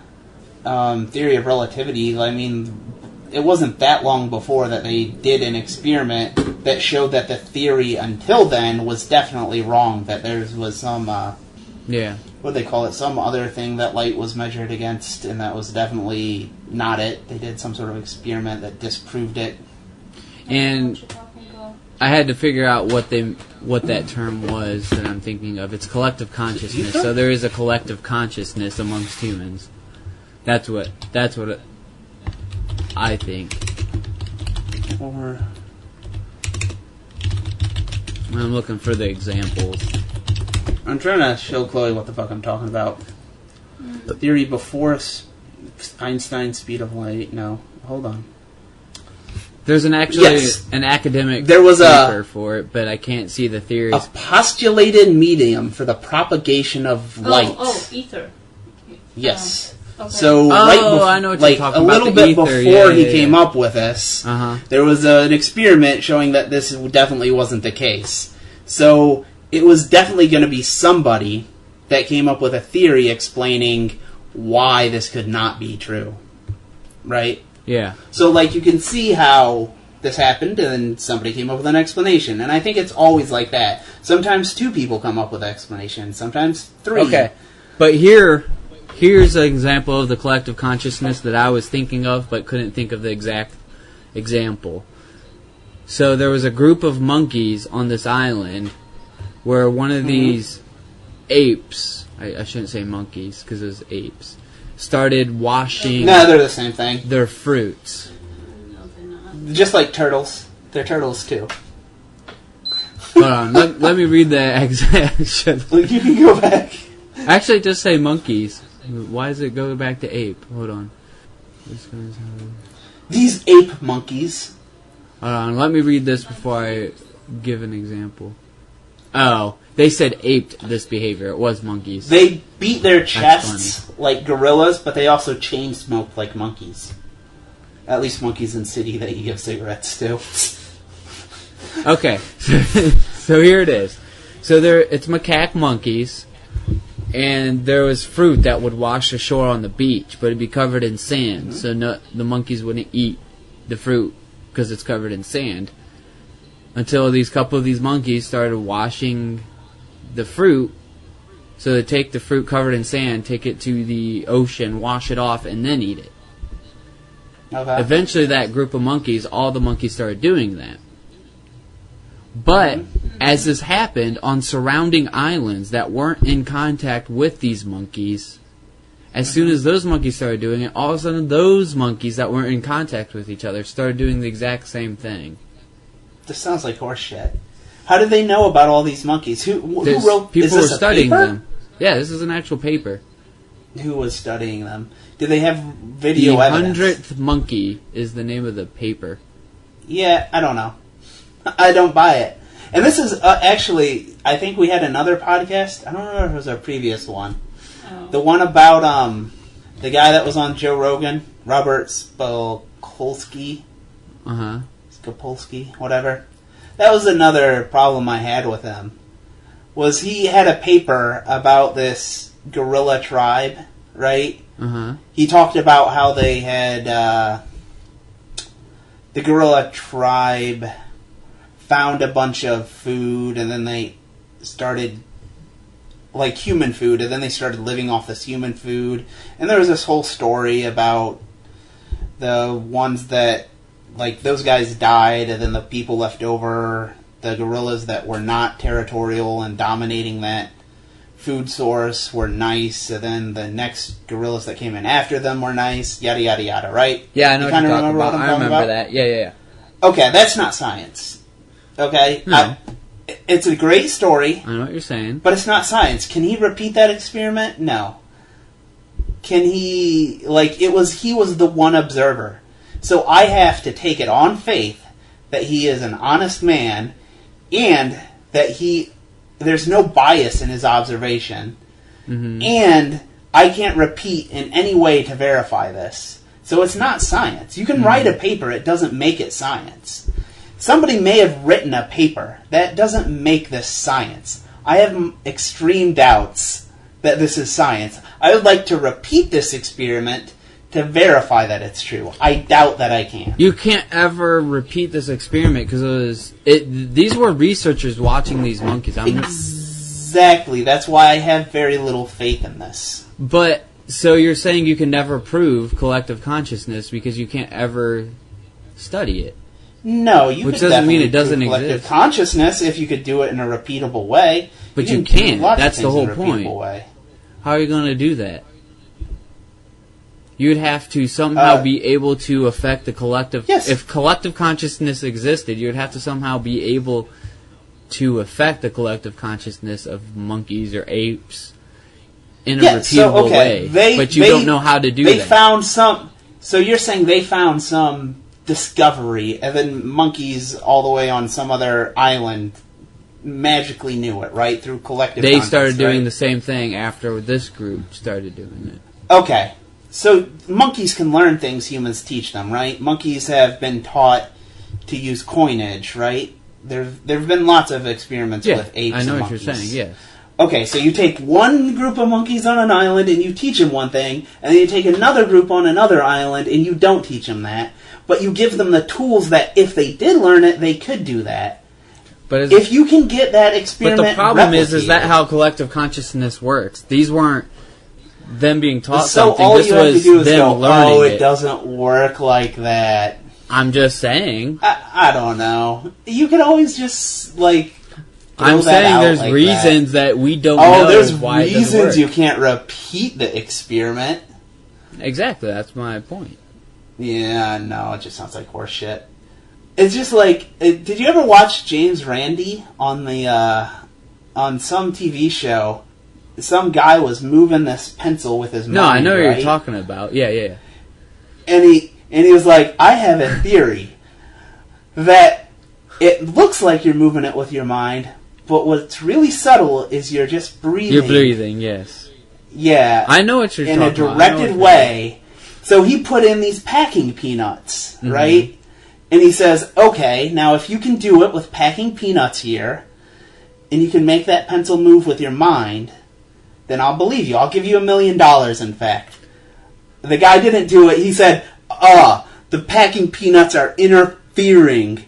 theory of relativity, I mean, it wasn't that long before that they did an experiment that showed that the theory until then was definitely wrong, that there was some, what do they call it, some other thing that light was measured against, and that was definitely not it. They did some sort of experiment that disproved it. And I had to figure out what that term was that I'm thinking of. It's collective consciousness. So there is a collective consciousness amongst humans. That's what I think. Or I'm looking for the examples. I'm trying to show Chloe what the fuck I'm talking about. The theory before Einstein's speed of light. No, hold on. There's an academic there was paper for it, but I can't see the theories. A postulated medium for the propagation of light. Oh, ether. Yes. Okay. So I know what you're talking about. A little bit before he came up with this, there was an experiment showing that this definitely wasn't the case. So it was definitely going to be somebody that came up with a theory explaining why this could not be true. Right? Yeah. So, like, you can see how this happened, and then somebody came up with an explanation. And I think it's always like that. Sometimes 2 people come up with an explanation. Sometimes 3. Okay. But here's an example of the collective consciousness that I was thinking of, but couldn't think of the exact example. So there was a group of monkeys on this island where one of these apes, I shouldn't say monkeys because it was apes, started washing they're the same thing. Their fruits. No, they're not. Just like turtles. They're turtles, too. Hold on, let me read the exact... You can go back. Actually, just say monkeys. Why does it go back to ape? Hold on. These ape monkeys. Hold on, let me read this before I give an example. Oh, they said aped this behavior. It was monkeys. They beat their chests like gorillas, but they also chain smoke like monkeys. At least monkeys in city that you give cigarettes to. Okay, so here it is. So it's macaque monkeys, and there was fruit that would wash ashore on the beach, but it'd be covered in sand, so the monkeys wouldn't eat the fruit because it's covered in sand. Until couple of these monkeys started washing the fruit, so they take the fruit covered in sand, take it to the ocean, wash it off, and then eat it. Okay. Eventually, that group of monkeys, all the monkeys started doing that. But as this happened on surrounding islands that weren't in contact with these monkeys, as soon as those monkeys started doing it, all of a sudden those monkeys that weren't in contact with each other started doing the exact same thing. This sounds like horse shit. How did they know about all these monkeys? Who wrote? People is this were a studying paper? them. Yeah, this is an actual paper. Who was studying them? Did they have video evidence? The 100th Monkey is the name of the paper. Yeah, I don't know. I don't buy it. And this is actually, I think we had another podcast. I don't know if it was our previous one. Oh. The one about the guy that was on Joe Rogan, Robert Spolsky. Uh-huh. Skopolsky, whatever. That was another problem I had with him. Was he had a paper about this gorilla tribe, right? Uh-huh. He talked about how they had the gorilla tribe found a bunch of food, and then they started, like, human food, and then they started living off this human food. And there was this whole story about the ones that, like, those guys died, and then the people left over, the gorillas that were not territorial and dominating that food source were nice, and then the next gorillas that came in after them were nice, yada, yada, yada, right? Yeah, I know what you're talking about. I remember that. Yeah. Okay, that's not science. Okay? No. It's a great story. I know what you're saying. But it's not science. Can he repeat that experiment? No. Can he, like, he was the one observer. So I have to take it on faith that he is an honest man and that there's no bias in his observation. Mm-hmm. And I can't repeat in any way to verify this. So it's not science. You can write a paper, it doesn't make it science. Somebody may have written a paper. That doesn't make this science. I have extreme doubts that this is science. I would like to repeat this experiment to verify that it's true. I doubt that I can. You can't ever repeat this experiment because these were researchers watching these monkeys. Exactly. That's why I have very little faith in this. But, so you're saying you can never prove collective consciousness because you can't ever study it? No, you Which could doesn't mean definitely it doesn't prove collective exist. consciousness if you could do it in a repeatable way. But you can do can't. lots of That's the things whole in a repeatable point. way. How are you going to do that? You'd have to somehow be able to affect the collective... Yes. If collective consciousness existed, you'd have to somehow be able to affect the collective consciousness of monkeys or apes in a repeatable way. But you don't know how to do that. They found some... So you're saying they found some discovery, and then monkeys all the way on some other island magically knew it, right? Through collective They consciousness, started doing right? the same thing after this group started doing it. Okay. So monkeys can learn things humans teach them, right? Monkeys have been taught to use coinage, right? There have been lots of experiments with apes I know and what monkeys. you're saying, yes. Okay, so you take one group of monkeys on an island and you teach them one thing, and then you take another group on another island and you don't teach them that, but you give them the tools that if they did learn it, they could do that. But if you can get that experiment But the problem is that replicated- how collective consciousness works? These weren't them being taught so something. all This you have to was do is them go, learning oh, it doesn't work like that. I'm just saying. I don't know. You could always just, like... I'm that saying out there's like reasons that we don't Oh, know there's why it doesn't work. reasons you can't repeat the experiment. Exactly, that's my point. Yeah, no, it just sounds like horse shit. It's just like, did you ever watch James Randi on the on some TV show? Some guy was moving this pencil with his mind. No, I know what right? you're talking about. Yeah. And he was like, I have a theory that it looks like you're moving it with your mind, but what's really subtle is you're just breathing. You're breathing, yes. Yeah. I know what you're in talking a about. directed way. So he put in these packing peanuts, Mm-hmm. right? And he says, okay, now if you can do it with packing peanuts here, and you can make that pencil move with your mind, then I'll believe you. I'll give you $1 million, in fact. The guy didn't do it. He said, the packing peanuts are interfering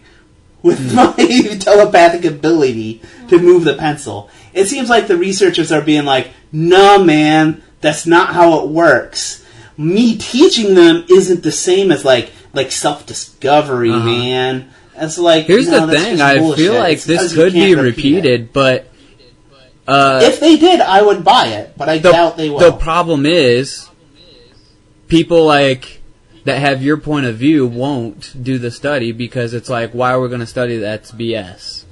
with my telepathic ability to move the pencil. It seems like the researchers are being like, no, man, that's not how it works. Me teaching them isn't the same as like self-discovery, man. It's like, here's no, the that's thing. just I bullshit. feel like It's this 'cause you could be can't repeat it. repeated, but If they did, I would buy it, but I doubt they will. The problem is, people like that have your point of view won't do the study because it's like, why are we going to study that? That's BS.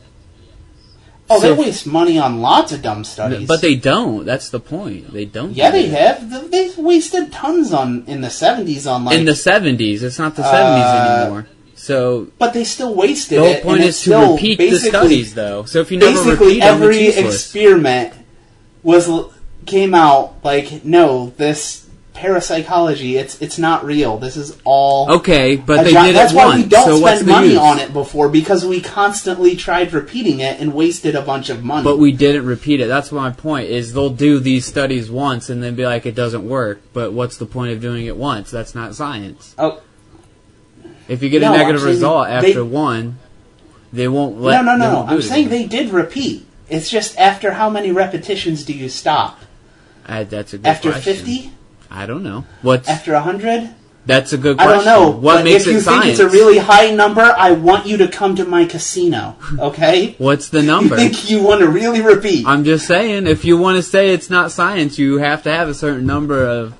Oh, So- they waste money on lots of dumb studies. But they don't. That's the point. They don't. Yeah, do they that. have. They wasted tons in the 70s on like. In the 70s. It's not the 70s anymore. So But they still wasted the it. whole point and is it's to still repeat the basically- studies, though. So if you never Basically, repeat them, every it's useless. experiment came out like, no, this parapsychology, it's not real. This is all Okay, but they a did That's it why once. we don't so what's spend the money use? on it before, because we constantly tried repeating it and wasted a bunch of money. But we didn't repeat it. That's my point. Is they'll do these studies once and then be like, it doesn't work. But what's the point of doing it once? That's not science. Oh. If you get No, a negative I'm saying result they- after one, they won't let. No. they won't do I'm it saying again. they did repeat. It's just after how many repetitions do you stop? That's a good After question. 50? I don't know. What's After 100? That's a good I question. don't know. What but makes if you it science? think it's a really high number, I want you to come to my casino. Okay? What's the You number? think you want to really repeat? I'm just saying, if you want to say it's not science, you have to have a certain number of.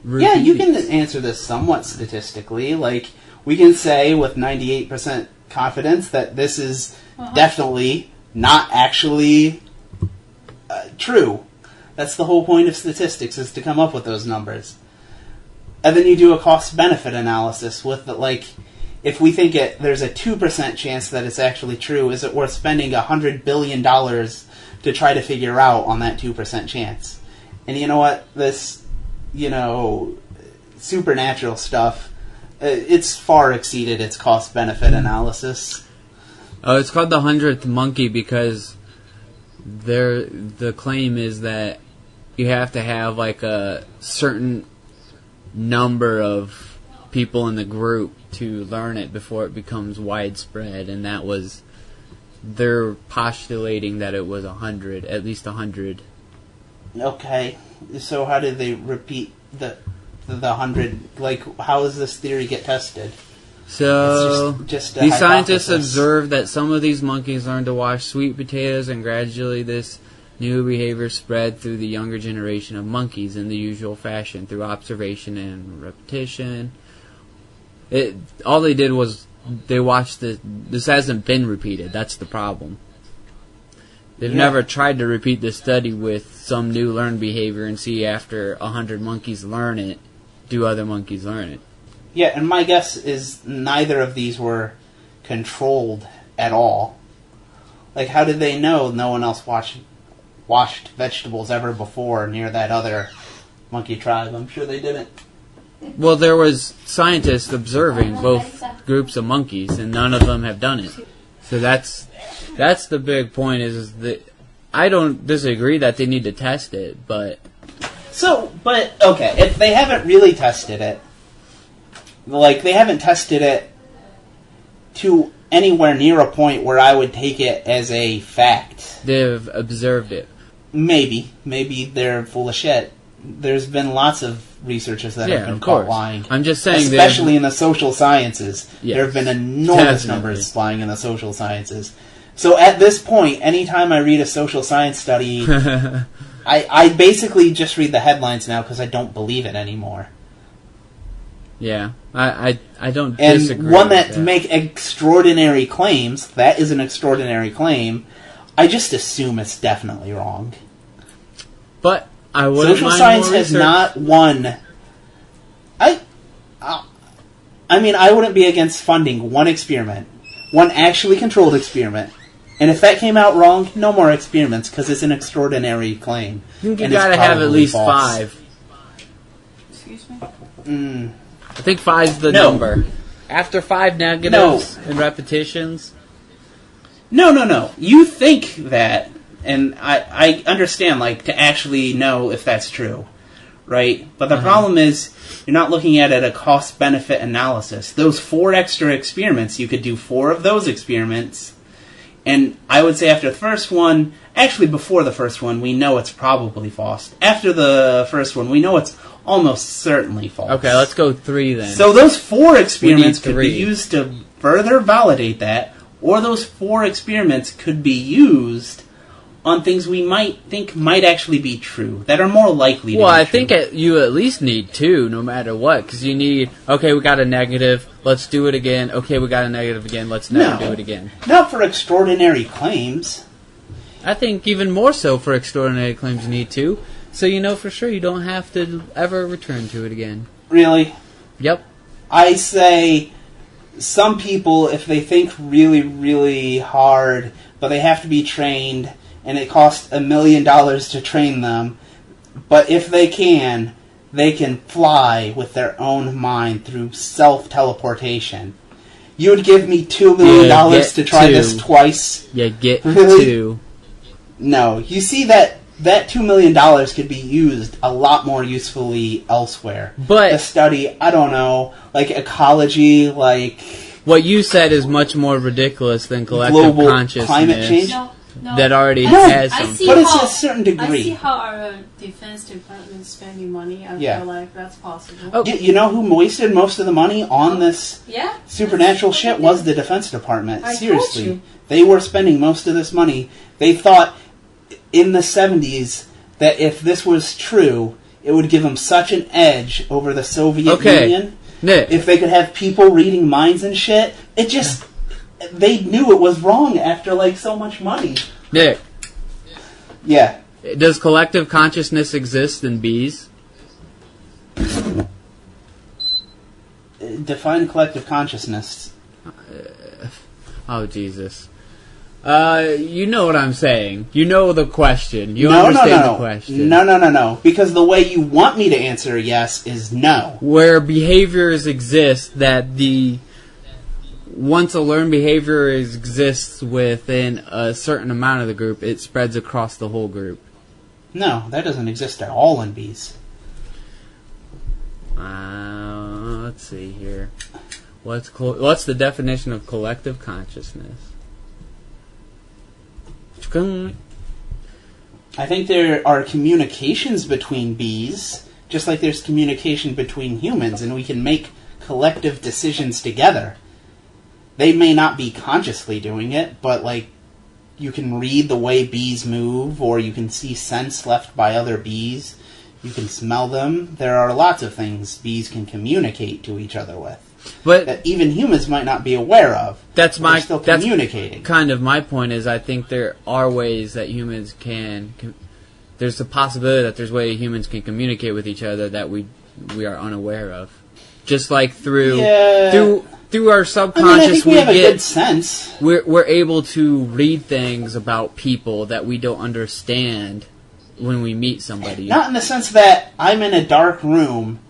Yeah, you can repeats. answer this somewhat statistically. Like, we can say with 98% confidence that this is definitely not actually true. That's the whole point of statistics, is to come up with those numbers. And then you do a cost-benefit analysis with the, like, if we think there's a 2% chance that it's actually true, is it worth spending $100 billion to try to figure out on that 2% chance? And you know what? This, supernatural stuff, it's far exceeded its cost-benefit analysis. Oh, it's called the 100th monkey because the claim is that you have to have like a certain number of people in the group to learn it before it becomes widespread, and they're postulating that it was 100, at least 100. Okay, so how did they repeat the 100? Like, how does this theory get tested? So, just these scientists observed that some of these monkeys learned to wash sweet potatoes, and gradually this new behavior spread through the younger generation of monkeys in the usual fashion, through observation and repetition. All they did was they watched this hasn't been repeated. That's the problem. They've never tried to repeat this study with some new learned behavior and see after 100 monkeys learn it, do other monkeys learn it. Yeah, and my guess is neither of these were controlled at all. Like, how did they know no one else washed vegetables ever before near that other monkey tribe? I'm sure they didn't. Well, there was scientists observing both groups of monkeys, and none of them have done it. So that's the big point. Is that I don't disagree that they need to test it, but okay, if they haven't really tested it, like they haven't tested it to anywhere near a point where I would take it as a fact. They've observed it. Maybe they're full of shit. There's been lots of researchers that have been caught lying. I'm just saying, especially in the social sciences. Yes, there have been enormous numbers lying in the social sciences. So at this point, anytime I read a social science study, I basically just read the headlines now because I don't believe it anymore. Yeah, I don't disagree. And one that make extraordinary claims, that is an extraordinary claim, I just assume it's definitely wrong. But I wouldn't social mind science more has research. not won. I mean, I wouldn't be against funding one experiment, one actually controlled experiment, and if that came out wrong, no more experiments because it's an extraordinary claim. You gotta have at least false. 5. Excuse me? I think 5's the number. After 5 negatives and repetitions. No. You think that, and I understand, like, to actually know if that's true, right? But the problem is, you're not looking at it a cost-benefit analysis. Those 4 extra experiments, you could do 4 of those experiments, and I would say after the first one, actually before the first one, we know it's probably false. After the first one, we know it's almost certainly false. Okay, let's go 3 then. So those 4 experiments could be used to further validate that, or those 4 experiments could be used on things we might think might actually be true, that are more likely to be true. Well, I think you at least need 2, no matter what, because you need, okay, we got a negative, let's do it again, okay, we got a negative again, let's never do it again. Not for extraordinary claims. I think even more so for extraordinary claims you need 2, so you know for sure you don't have to ever return to it again. Really? Yep. I say some people, if they think really, really hard, but they have to be trained, and it costs $1 million to train them, but if they can fly with their own mind through self-teleportation. You would give me $2 million to try this twice? Yeah, get really? 2. No, you see that $2 million could be used a lot more usefully elsewhere. But to study, I don't know, like ecology, like what you said is much more ridiculous than collective global consciousness. Climate change. No, that already has some. But it's to a certain degree. I see how our defense department is spending money. I feel like that's possible. Oh. You know who wasted most of the money on this supernatural shit was the Defense Department. Seriously. They were spending most of this money. They thought in the 70s that if this was true, it would give them such an edge over the Soviet Union. Nick. If they could have people reading minds and shit, it just... They knew it was wrong after, like, so much money. Nick. Yeah. Does collective consciousness exist in bees? Define collective consciousness. Oh, Jesus. You know what I'm saying. You know the question. You understand the question. No. Because the way you want me to answer yes is no. Where behaviors exist once a learned behavior exists within a certain amount of the group, it spreads across the whole group. No, that doesn't exist at all in bees. Let's see here. What's the definition of collective consciousness? I think there are communications between bees, just like there's communication between humans, and we can make collective decisions together. They may not be consciously doing it, but like you can read the way bees move, or you can see scents left by other bees. You can smell them. There are lots of things bees can communicate to each other with, but that even humans might not be aware of. They're still communicating. Kind of my point is, I think there are ways that humans can. There's a possibility that there's ways humans can communicate with each other that we are unaware of. Just like through our subconscious, I think we have a good sense. We're able to read things about people that we don't understand when we meet somebody. Not in the sense that I'm in a dark room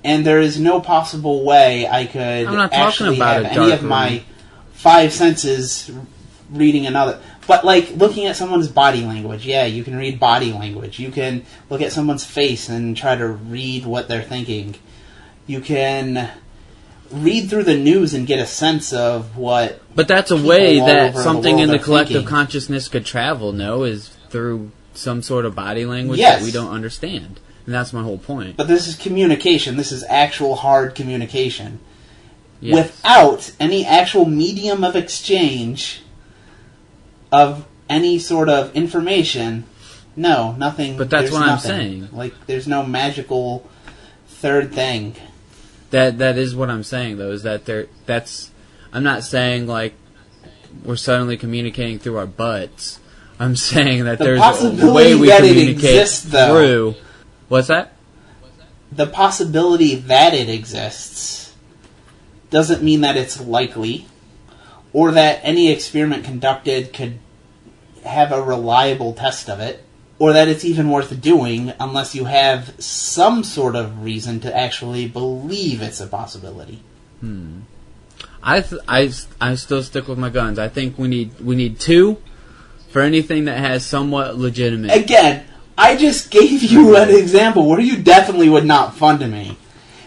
and there is no possible way I could actually have any of my five senses reading another. But like looking at someone's body language, yeah, you can read body language. You can look at someone's face and try to read what they're thinking. You can read through the news and get a sense of what. But that's a way that something in the collective consciousness could travel. No, is through some sort of body language that we don't understand, and that's my whole point. But this is communication. This is actual hard communication. Yes. Without any actual medium of exchange of any sort of information, no, nothing. But that's what I'm saying. Like, there's no magical third thing. That is what I'm saying, though, is that I'm not saying, like, we're suddenly communicating through our butts. I'm saying that there's a way we communicate through. What's that? The possibility that it exists doesn't mean that it's likely, or that any experiment conducted could have a reliable test of it, or that it's even worth doing unless you have some sort of reason to actually believe it's a possibility. I still stick with my guns. I think we need two for anything that has somewhat legitimate. Again, I just gave you an example where you definitely would not fund me.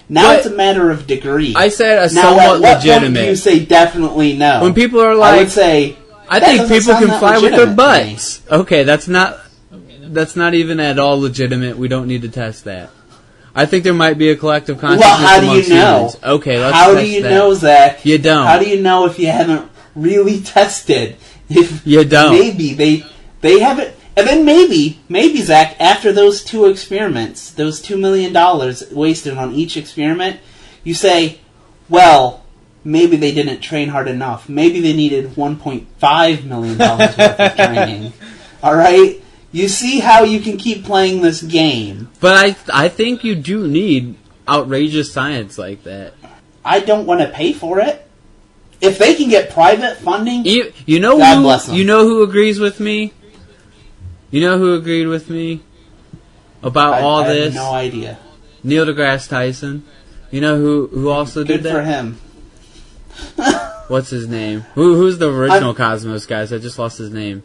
Now it's a matter of degree. I said somewhat legitimate. Now, at what point do you say definitely no? When people are like, I would say, I think people can fly with their butts. Okay, that's not even at all legitimate. We don't need to test that. I think there might be a collective consciousness amongst humans. Okay, let's test that. How do you know, Zach? You don't. How do you know if you haven't really tested? If you don't. Maybe they haven't. And then maybe, Zach, after those two experiments, those $2 million wasted on each experiment, you say, maybe they didn't train hard enough. Maybe they needed $1.5 million worth of training. All right? You see how you can keep playing this game. But I think you do need outrageous science like that. I don't want to pay for it. If they can get private funding, God bless them. You know who agrees with me? You know who agreed with me about all this? I have no idea. Neil deGrasse Tyson. You know who also did that? Good for him. What's his name? Who's the original Cosmos guys? I just lost his name.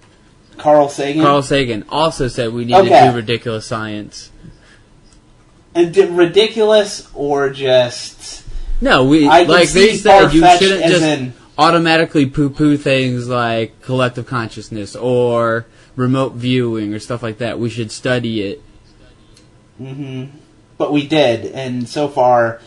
Carl Sagan? Carl Sagan also said we need to do ridiculous science. And ridiculous or just... No, they said you shouldn't just automatically poo-poo things like collective consciousness or remote viewing or stuff like that. We should study it. But we did, and so far,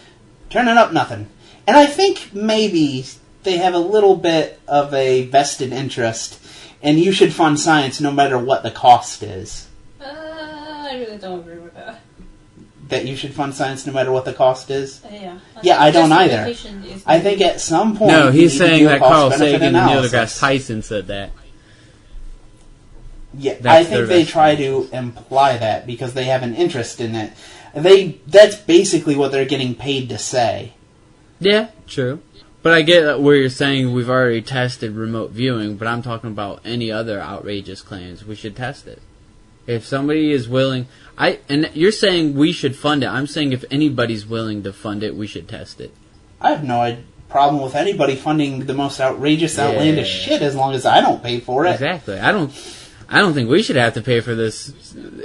turning up nothing. And I think maybe they have a little bit of a vested interest, and you should fund science no matter what the cost is. I really don't agree with that. That you should fund science no matter what the cost is? Yeah. Yeah, I don't either. I think at some point... No, he's saying that Carl Sagan and Neil deGrasse Tyson said that. Yeah, I think they try to imply that because they have an interest in it. That's basically what they're getting paid to say. Yeah, true. But I get where you're saying we've already tested remote viewing, but I'm talking about any other outrageous claims. We should test it. If somebody is willing... And you're saying we should fund it. I'm saying if anybody's willing to fund it, we should test it. I have no problem with anybody funding the most outrageous, outlandish shit as long as I don't pay for it. Exactly. I don't think we should have to pay for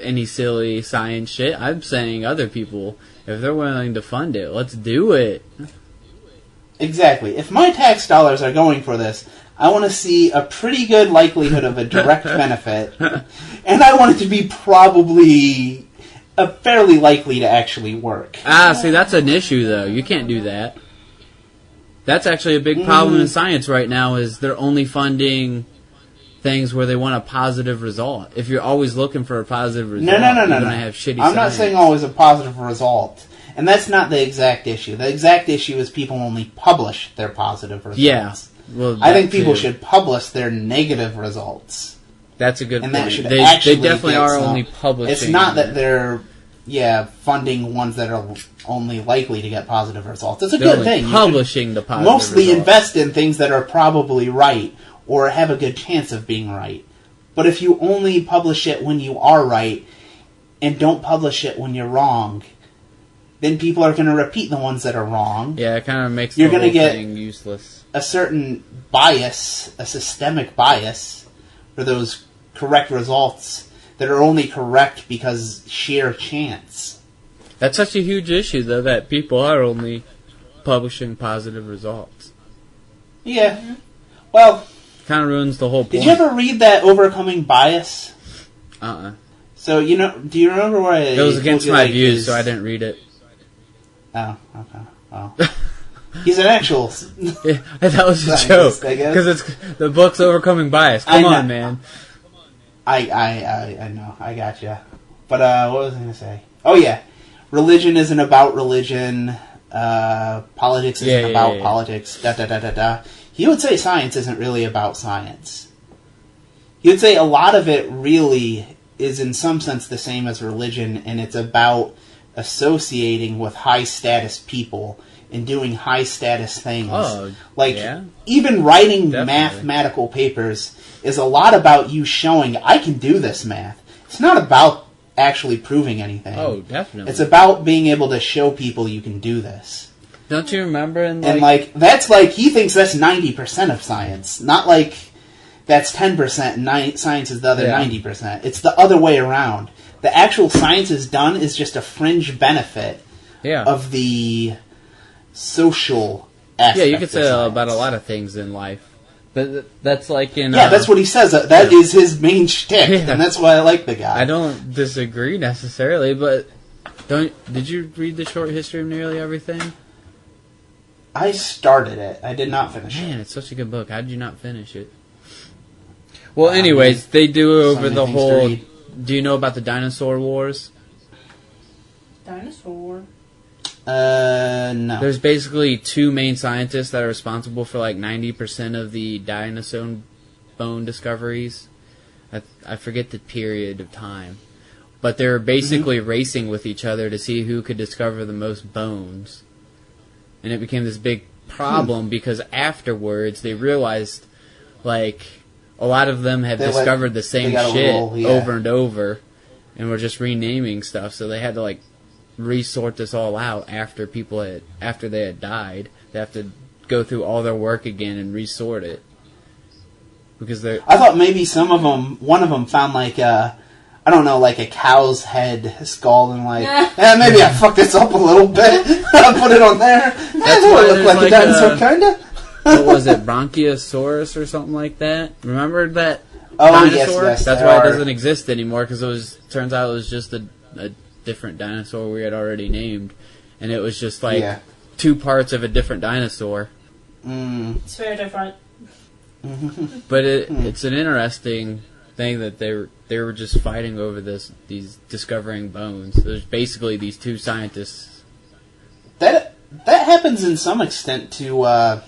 any silly science shit. I'm saying other people, if they're willing to fund it, let's do it. Exactly. If my tax dollars are going for this, I want to see a pretty good likelihood of a direct benefit, and I want it to be probably fairly likely to actually work. See, that's an issue, though. You can't do that. That's actually a big problem in science right now, is they're only funding things where they want a positive result. If you're always looking for a positive result, you're going to have shitty science. I'm not saying always a positive result. And that's not the exact issue. The exact issue is people only publish their positive results. Yeah. Well, I think people should publish their negative results. That's a good point. That should they definitely are only publishing. It's not that they're funding ones that are only likely to get positive results. It's a good thing. Publishing the positive mostly results. Invest in things that are probably right or have a good chance of being right. But if you only publish it when you are right and don't publish it when you're wrong, then people are going to repeat the ones that are wrong. Yeah, it kind of makes the whole thing useless. A certain bias, a systemic bias, for those correct results that are only correct because sheer chance. That's such a huge issue, though, that people are only publishing positive results. Yeah. Mm-hmm. Well... kind of ruins the whole point. Did you ever read that Overcoming Bias? So, do you remember where it was against my views, so I didn't read it. Oh, okay. Well, he's an actual... yeah, that was a joke. Because the book's Overcoming Bias. Come on, man. I know. I gotcha. But, what was I going to say? Oh, yeah. Religion isn't about religion. Politics isn't about politics. Da-da-da-da-da. He would say science isn't really about science. He would say a lot of it really is in some sense the same as religion, and it's about associating with high-status people and doing high-status things. Even writing mathematical papers is a lot about you showing, I can do this math. It's not about actually proving anything. Oh, definitely. It's about being able to show people you can do this. Don't you remember? That's he thinks that's 90% of science. Not like that's 10% and science is the other 90%. It's the other way around. The actual science is done is just a fringe benefit of the social aspect. Yeah, you could say about a lot of things in life. But that's like in... Yeah, that's what he says. That is his main shtick, and that's why I like the guy. I don't disagree necessarily, but did you read The Short History of Nearly Everything? I started it. I did not finish it. Man, it's such a good book. How did you not finish it? Well, anyways, they do over the whole... Do you know about the dinosaur wars? Dinosaur? No. There's basically two main scientists that are responsible for 90% of the dinosaur bone discoveries. I forget the period of time. But they're basically racing with each other to see who could discover the most bones. And it became this big problem because afterwards they realized, a lot of them had discovered the same shit over and over and were just renaming stuff. So they had to, resort this all out after they had died. They have to go through all their work again and resort it. Because they're... I thought maybe one of them found a cow's head skull and maybe I fucked this up a little bit. I'll put it on there. That's what it looked like a dinosaur, kinda. What was it, Bronchiosaurus or something like that? Remember that dinosaur? Yes. That's why it doesn't exist anymore, because turns out it was just a different dinosaur we had already named. And it was just two parts of a different dinosaur. It's very different. But it's an interesting thing that they were just fighting over these discovering bones. There's basically these two scientists. That happens in some extent to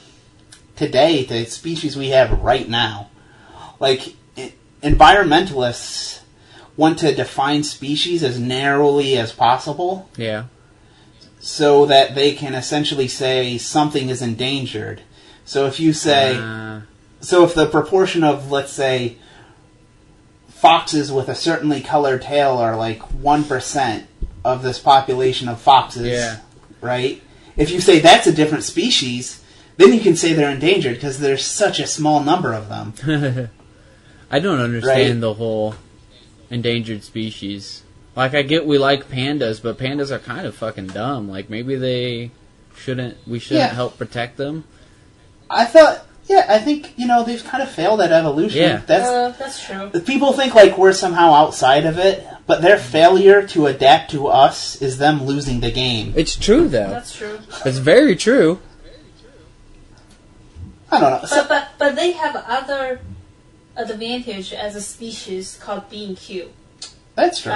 today, the species we have right now. Environmentalists want to define species as narrowly as possible. Yeah. so that they can essentially say something is endangered. So if you say, so if the proportion of, let's say, foxes with a certainly colored tail are like 1% of this population of foxes, right? If you say that's a different species, then you can say they're endangered because there's such a small number of them. I don't understand the whole endangered species. Like, I get we like pandas, but pandas are kind of fucking dumb. Like, maybe we shouldn't help protect them. I think, they've kind of failed at evolution. Yeah. That's true. People think, like, we're somehow outside of it, but their failure to adapt to us is them losing the game. It's true, though. That's true. It's very true. I don't know. But they have other advantage as a species called being cute. That's true.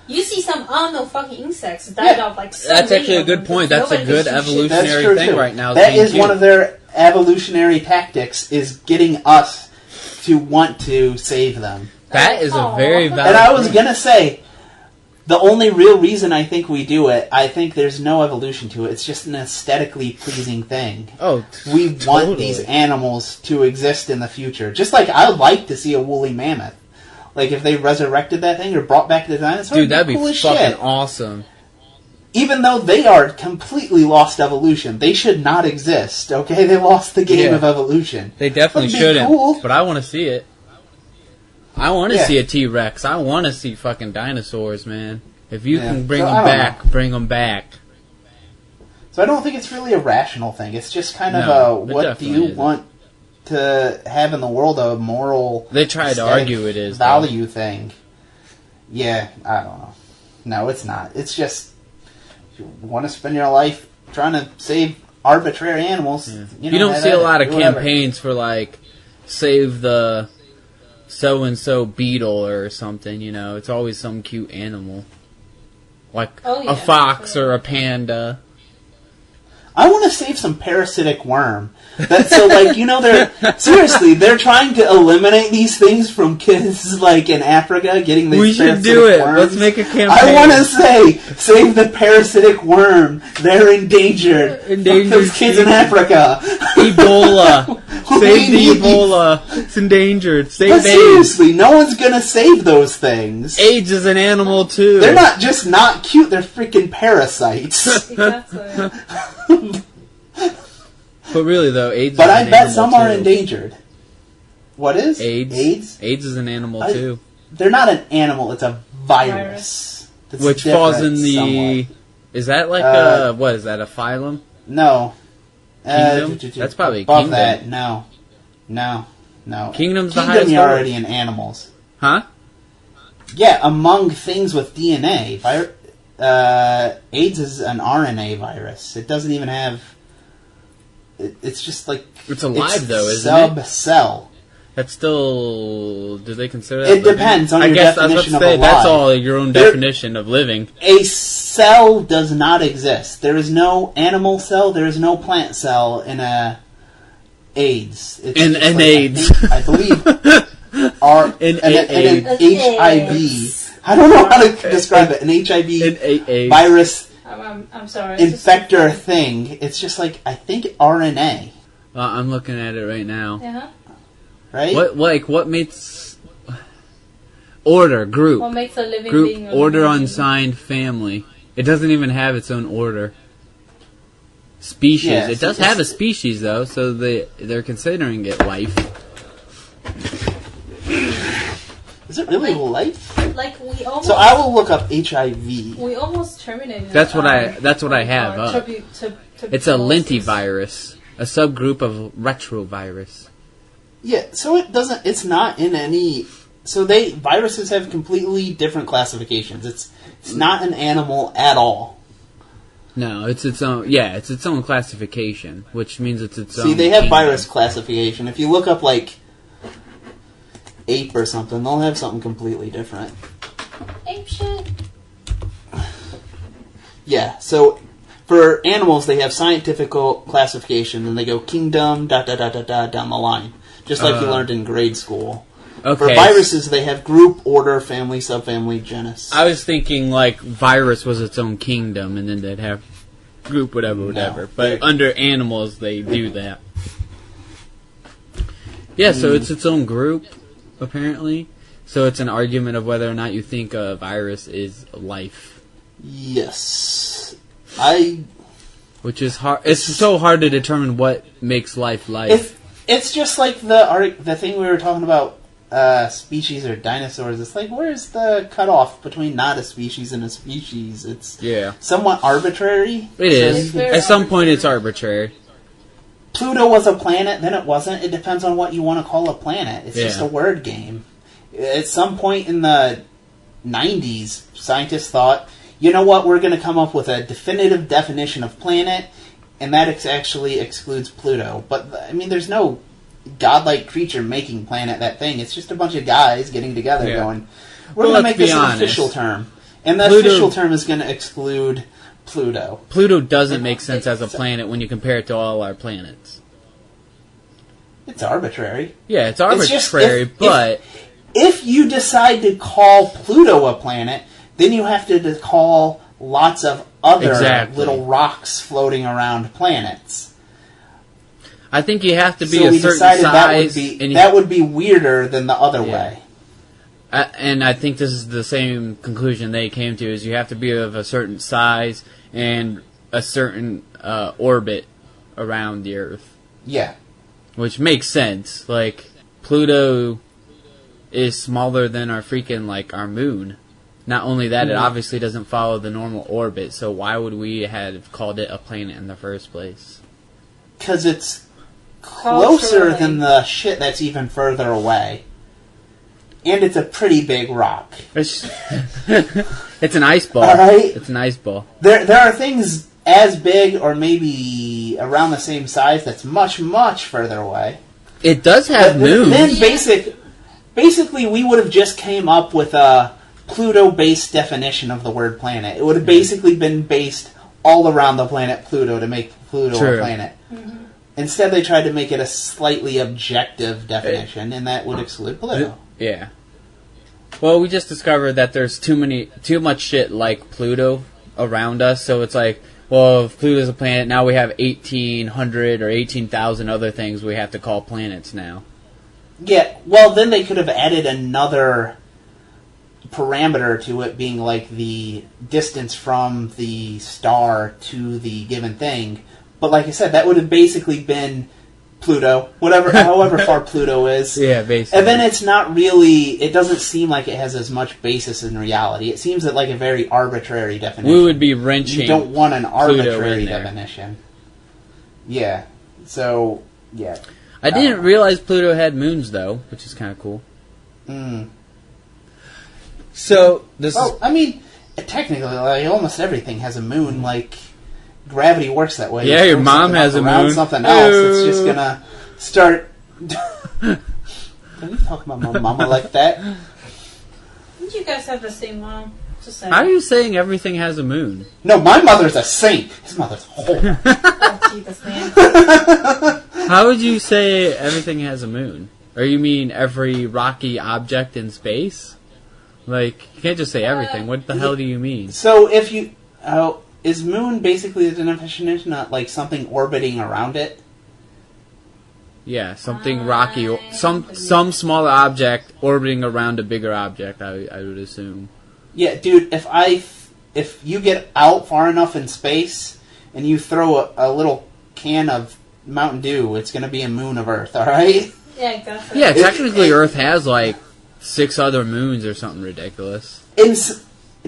You see some fucking insects died off like so that's actually a good point. That's a good evolutionary thing right now. That is one of their evolutionary tactics, is getting us to want to save them. That is a very valid And I was going to say, the only real reason I think we do it, I think there's no evolution to it. It's just an aesthetically pleasing thing. We want these animals to exist in the future. Just like I would like to see a woolly mammoth. Like, if they resurrected that thing or brought back the dinosaur, dude, that'd be cool as fucking shit. Awesome. Even though they are completely lost evolution. They should not exist, okay? They lost the game of evolution. They definitely shouldn't, cool. But I want to see it. I want to see a T-Rex. I want to see fucking dinosaurs, man. If you can bring them back, bring them back. So I don't think it's really a rational thing. It's just kind of what do you want to have in the world, a moral... They try to argue it is. Value thing. Yeah, I don't know. No, it's not. It's just, if you want to spend your life trying to save arbitrary animals... You don't see a lot of campaigns for, like, save the so-and-so beetle or something, It's always some cute animal. Like a fox or a panda. I want to save some parasitic worm. They're trying to eliminate these things from kids, like, in Africa, getting these parasitic worms. We should do it. Let's make a campaign. I want to save the parasitic worm. They're endangered. Those kids in Africa. Ebola. Save the Ebola. It's endangered. Save AIDS. Seriously, no one's gonna save those things. AIDS is an animal, too. They're not just not cute, they're freaking parasites. Exactly. But really, though, AIDS but is I an bet animal, some too. are endangered. What is? AIDS? AIDS is an animal, too. They're not an animal, it's a virus. Which falls in the... Somewhat. Is that like what is that, a phylum? No. Kingdom? That's probably a above kingdom. That, no. Kingdom's the highest you're already in animals. Huh? Yeah, among things with DNA. AIDS is an RNA virus. It doesn't even have... It's just like... It's alive, though, isn't it? Sub-cell. That's still... Do they consider that It depends on your definition of alive. That's all your own definition of living. A cell does not exist. There is no animal cell, there is no plant cell in a AIDS. In AIDS. I believe... an HIV. I don't know how to describe it. An HIV virus... I'm sorry. Infector thing. It's just like, I think RNA. I'm looking at it right now. Yeah. Right? What makes order, group? What makes a living group, being a order, living unsigned, family. It doesn't even have its own order. Species. Yeah, it does have a species though, so they're considering it life. Is it really life? Like we almost. So I will look up HIV. We almost terminated. That's what I have up. It's a lentivirus, a subgroup of retrovirus. Yeah, so it's not in any... So viruses have completely different classifications. It's not an animal at all. No, it's its own. Yeah, it's its own classification, which means it's its own. See, they have virus classification. If you look up like ape or something, they'll have something completely different. Ape shit. Yeah. So for animals, they have scientific classification, and they go kingdom down the line, just like you learned in grade school. Okay. For viruses, they have group, order, family, subfamily, genus. I was thinking like virus was its own kingdom, and then they'd have group, whatever. But under animals, they do that. Yeah, so it's its own group, apparently. So it's an argument of whether or not you think a virus is life. Yes. Which is hard. It's so hard to determine what makes life life. It's just like the thing we were talking about, species or dinosaurs. It's like, where's the cutoff between not a species and a species? It's somewhat arbitrary. It is. At some point, it's arbitrary. Pluto was a planet, then it wasn't. It depends on what you want to call a planet. It's just a word game. At some point in the 90s, scientists thought, you know what, we're going to come up with a definitive definition of planet, and that actually excludes Pluto. But, I mean, there's no godlike creature making planet that thing. It's just a bunch of guys getting together going, we're going to make this an official term. And the official term is going to exclude Pluto. Pluto doesn't make sense as a planet when you compare it to all our planets. It's arbitrary. Yeah, it's arbitrary, but... If you decide to call Pluto a planet, then you have to call lots of other little rocks floating around planets. I think you have to be a certain size. That would be weirder than the other way. And I think this is the same conclusion they came to, is you have to be of a certain size and a certain orbit around the Earth. Yeah. Which makes sense. Like, Pluto is smaller than our our moon. Not only that, it obviously doesn't follow the normal orbit, so why would we have called it a planet in the first place? Because it's closer than the shit that's even further away. And it's a pretty big rock. It's an ice ball. All right? It's an ice ball. There are things as big or maybe around the same size that's much, much further away. It does have moons. Then basically, we would have just came up with a Pluto-based definition of the word planet. It would have basically been based all around the planet Pluto to make Pluto a planet. Mm-hmm. Instead, they tried to make it a slightly objective definition, and that would exclude Pluto. Yeah. Well, we just discovered that there's too much shit like Pluto around us, so it's like, well, if Pluto's a planet, now we have 1,800 or 18,000 other things we have to call planets now. Yeah, well, then they could have added another parameter to it, being like the distance from the star to the given thing. But like I said, that would have basically been Pluto, however far Pluto is. Yeah, basically. And then it's not really, it doesn't seem like it has as much basis in reality. It seems like a very arbitrary definition. We would be wrenching You don't want an arbitrary definition. Yeah. So, yeah. I didn't realize Pluto had moons, though, which is kind of cool. So, I mean, technically, like, almost everything has a moon. Like, gravity works that way. Yeah, your mom has a moon. Something else, it's just gonna start... Don't you talk about my mama like that? Didn't you guys have the same mom? Just saying. How are you saying everything has a moon? No, my mother's a saint. His mother's a whore. Oh, Jesus, man. How would you say everything has a moon? Or you mean every rocky object in space? Like, you can't just say everything. What the hell do you mean? So if you... is moon basically the definition of like something orbiting around it? Yeah, something rocky. Some small object orbiting around a bigger object, I would assume. Yeah, dude, if you get out far enough in space and you throw a little can of Mountain Dew, it's going to be a moon of Earth, alright? Yeah, exactly. Yeah, technically Earth has like 6 other moons or something ridiculous.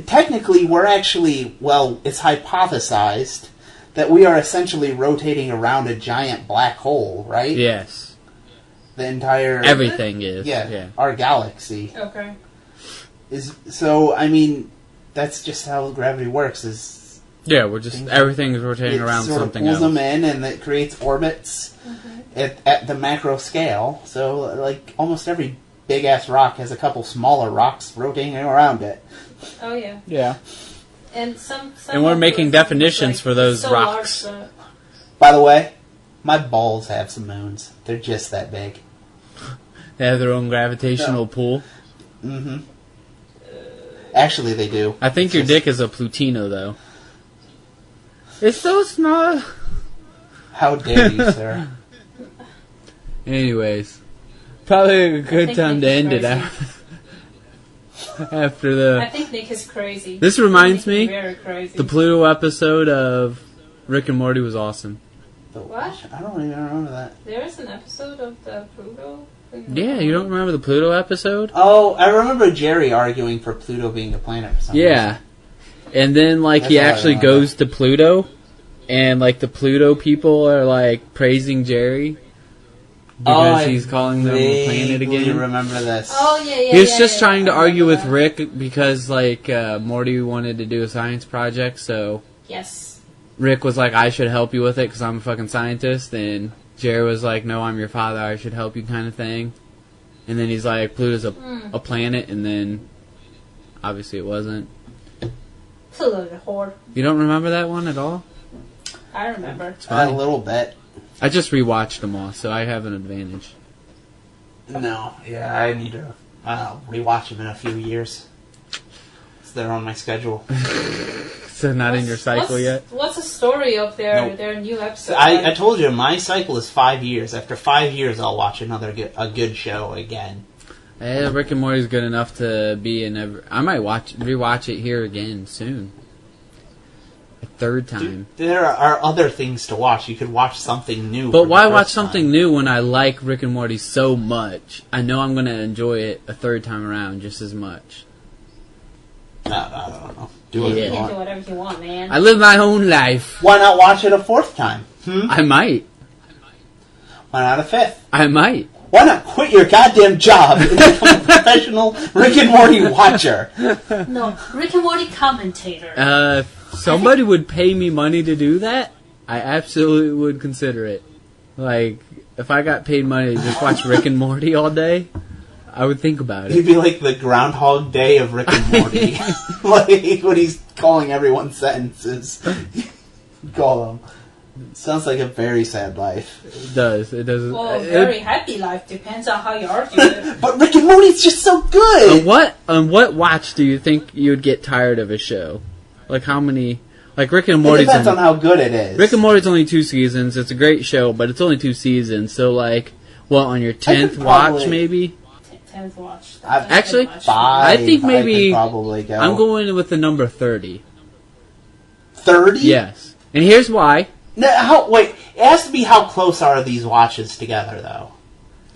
Technically, we're actually, well, it's hypothesized that we are essentially rotating around a giant black hole, right? Yes. The entire... Everything is. Yeah, our galaxy. Okay. So, I mean, that's just how gravity works, is... Yeah, everything is rotating around something else. It pulls them in, and it creates orbits at the macro scale. So, like, almost every big-ass rock has a couple smaller rocks rotating around it. Oh, yeah. Yeah. And some and we're making definitions for those rocks. Large, by the way, my balls have some moons. They're just that big. They have their own gravitational pull. Mm-hmm. Actually, they do. I think your dick is a Plutino, though. It's so small. How dare you, sir? Anyways, probably a good time to end it after the... I think Nick is crazy. This reminds me, very crazy. the Pluto episode of Rick and Morty was awesome. What? I don't even remember that. There is an episode of the Pluto thing? Yeah, you don't remember the Pluto episode? Oh, I remember Jerry arguing for Pluto being a planet or something. Yeah. And then, like, he actually goes to Pluto, and, like, the Pluto people are, like, praising Jerry because he's calling them a planet again. You remember this? Oh, yeah. He was just trying to argue with Rick because, like, Morty wanted to do a science project, so... Yes. Rick was like, I should help you with it because I'm a fucking scientist, and Jerry was like, no, I'm your father, I should help you kind of thing. And then he's like, Pluto's a planet, and then obviously it wasn't. Pluto's a whore. You don't remember that one at all? I remember. A little bit. I just rewatched them all, so I have an advantage. No, yeah, I need to rewatch them in a few years. They're on my schedule. So not in your cycle yet? What's the story of their new episode? I told you, my cycle is 5 years. After 5 years, I'll watch a good show again. Rick and Morty's good enough to be in I might rewatch it here again soon. A third time. Dude, there are other things to watch. You could watch something new. But why watch something new when I like Rick and Morty so much? I know I'm going to enjoy it a third time around just as much. I don't know. Do whatever you want. Do whatever you want, man. I live my own life. Why not watch it a fourth time? I might. Why not a fifth? I might. Why not quit your goddamn job and become a professional Rick and Morty watcher? No, Rick and Morty commentator. If somebody would pay me money to do that, I absolutely would consider it. Like, if I got paid money to just watch Rick and Morty all day, I would think about it. He'd be like the Groundhog Day of Rick and Morty. Like, when he's calling everyone's sentences. Call them. Sounds like a very sad life. It does. It does. Well, very happy life. Depends on how you argue it. But Rick and Morty's just so good! On what watch do you think you would get tired of a show? Like, how many... Like, Rick and It Morty's... depends on how good it is. Rick and Morty's only 2 seasons. It's a great show, but it's only 2 seasons. So, like, well, on your 10th watch, maybe? 10th watch. Actually, 5, I think maybe... I could probably go. I'm going with the number 30. 30? Yes. And here's why. No, wait, it has to be how close are these watches together, though?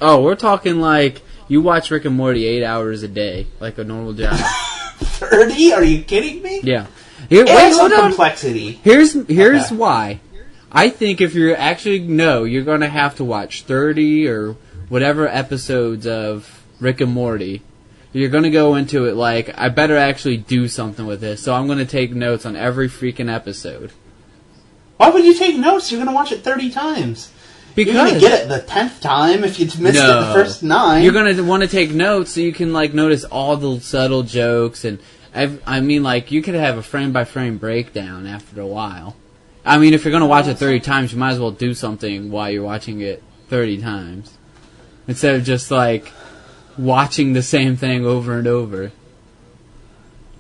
Oh, we're talking like, you watch Rick and Morty 8 hours a day, like a normal job. 30? Are you kidding me? Yeah. Wait, some complexity. Here's why. I think if you're you're going to have to watch 30 or whatever episodes of Rick and Morty. You're going to go into it like, I better actually do something with this, so I'm going to take notes on every freaking episode. Why would you take notes? You're going to watch it 30 times. Because you're going to get it the 10th time if you missed it the first 9. You're going to want to take notes so you can, like, notice all the subtle jokes. And I mean, like, you could have a frame-by-frame breakdown after a while. I mean, if you're going to watch it 30 times, you might as well do something while you're watching it 30 times. Instead of just, like, watching the same thing over and over.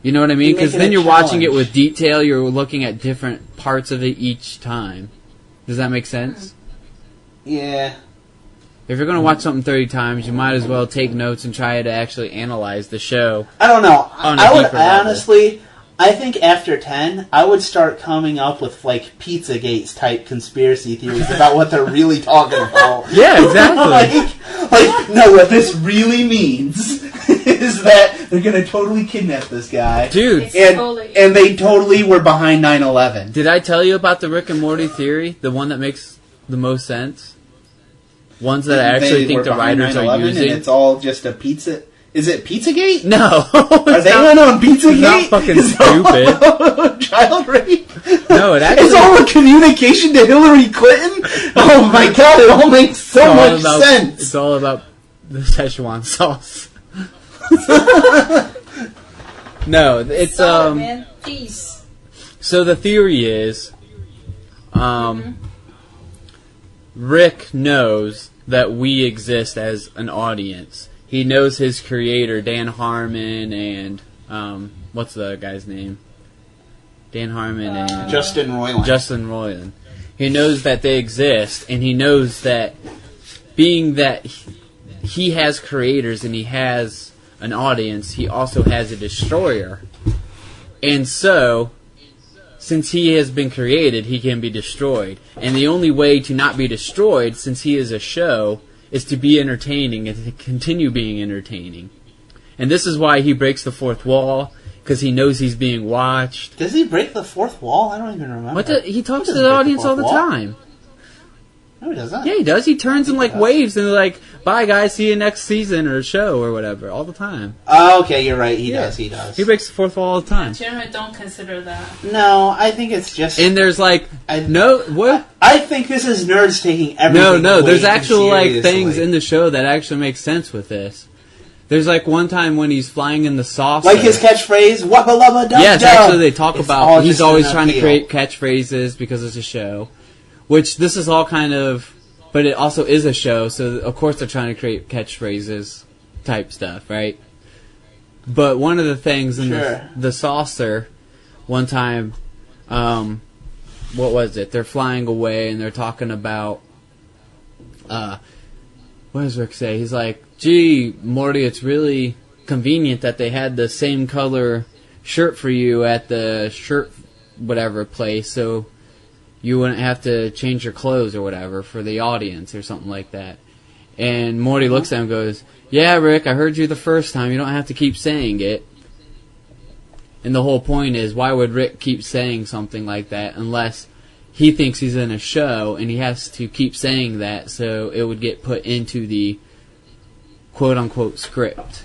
You know what I mean? Because then you're watching it with detail. You're looking at different parts of it each time. Does that make sense? Yeah. If you're going to watch something 30 times, you might as well take notes and try to actually analyze the show. I don't know. I think after 10, I would start coming up with, like, Pizzagates type conspiracy theories about what they're really talking about. Yeah, exactly. No, what this really means is that they're going to totally kidnap this guy. Dude. And they totally were behind 9/11. Did I tell you about the Rick and Morty theory? The one that makes the most sense? Ones that I actually think the writers are using? And it's all just a pizza... Is it Pizzagate? No. Are they on Pizzagate? It's not fucking stupid. Child rape? No, it actually... It's all a communication to Hillary Clinton? Oh my god, it all makes so much sense. It's all about the Szechuan sauce. No, it's, man, peace. So the theory is, Rick knows that we exist as an audience. He knows his creator, Dan Harmon, and, what's the other guy's name? Dan Harmon and Justin Roiland. He knows that they exist, and he knows that being that he has creators and he has an audience, he also has a destroyer. And so, since he has been created, he can be destroyed. And the only way to not be destroyed, since he is a show, is to be entertaining and to continue being entertaining. And this is why he breaks the fourth wall, because he knows he's being watched. Does he break the fourth wall? I don't even remember. He talks to the audience all the time. No, he doesn't. Yeah, he does. He turns in like waves and they're like, "Bye, guys. See you next season or show or whatever." All the time. Oh, okay, you're right. He does. He breaks the fourth wall all the time. Generally, don't consider that. No, I think it's just. And there's like what? I think this is nerds taking everything. No. There's actual like things in the show that actually make sense with this. There's like one time when he's flying in the saucer. Like his catchphrase, "Wubba lubba dub." Yes, actually they talk about he's always trying to create catchphrases because it's a show. Which this is all kind of, but it also is a show, so of course they're trying to create catchphrases type stuff, right? But one of the things in the saucer, one time, what was it? They're flying away and they're talking about, what does Rick say? He's like, "Gee, Morty, it's really convenient that they had the same color shirt for you at the shirt whatever place, so you wouldn't have to change your clothes or whatever for the audience," or something like that. And Morty looks at him and goes, "Yeah, Rick, I heard you the first time. You don't have to keep saying it." And the whole point is, why would Rick keep saying something like that unless he thinks he's in a show and he has to keep saying that so it would get put into the quote-unquote script?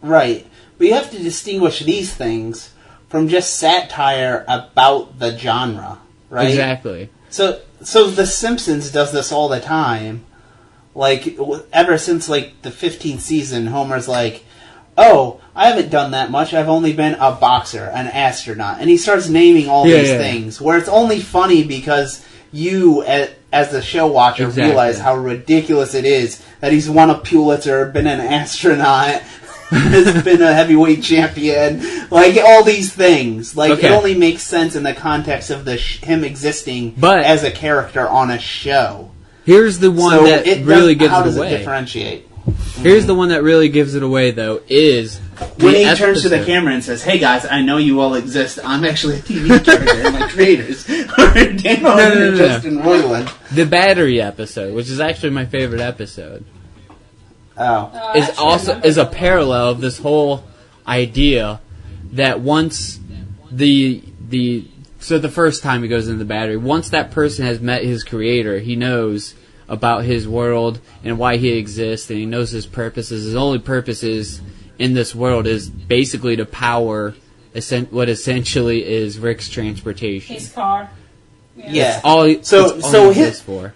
Right. But you have to distinguish these things from just satire about the genre, right? Exactly. So The Simpsons does this all the time. Like, ever since, like, the 15th season, Homer's like, "Oh, I haven't done that much. I've only been a boxer, an astronaut." And he starts naming all these things, where it's only funny because you, as the show watcher, realize how ridiculous it is that he's won a Pulitzer, been an astronaut, has been a heavyweight champion, like all these things. Like it only makes sense in the context of the him existing as a character on a show. Here's the one that really gives it away. How does it differentiate? Here's the one that really gives it away, though, is when he turns to the camera and says, "Hey guys, I know you all exist. I'm actually a TV character, and my creators are Dan Harmon and Justin Roiland." The battery episode, which is actually my favorite episode. Oh. Is a parallel of this whole idea that once the first time he goes into the battery, once that person has met his creator, he knows about his world and why he exists, and he knows his purposes. His only purposes in this world is basically to power what essentially is Rick's transportation. His car. Yeah. So he exists for.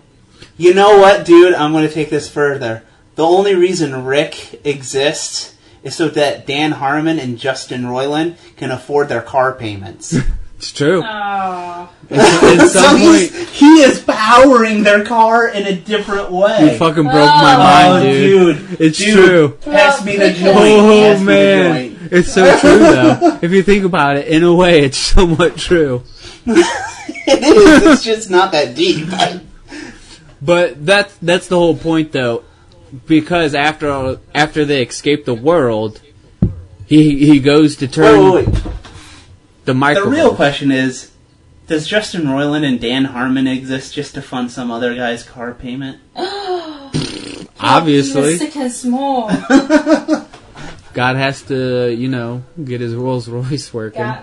You know what, dude? I'm going to take this further. The only reason Rick exists is so that Dan Harmon and Justin Roiland can afford their car payments. It's true. Oh. So he is powering their car in a different way. You fucking broke my mind, dude. It's true. Pass me the joint. Oh, man. It's so true, though. If you think about it, in a way, it's somewhat true. It is. It's just not that deep. But that's the whole point, though. Because after they escape the world, he goes to turn wait. the microphone. The real question is, does Justin Roiland and Dan Harmon exist just to fund some other guy's car payment? Obviously. Sick and small. God has to, get his Rolls Royce working.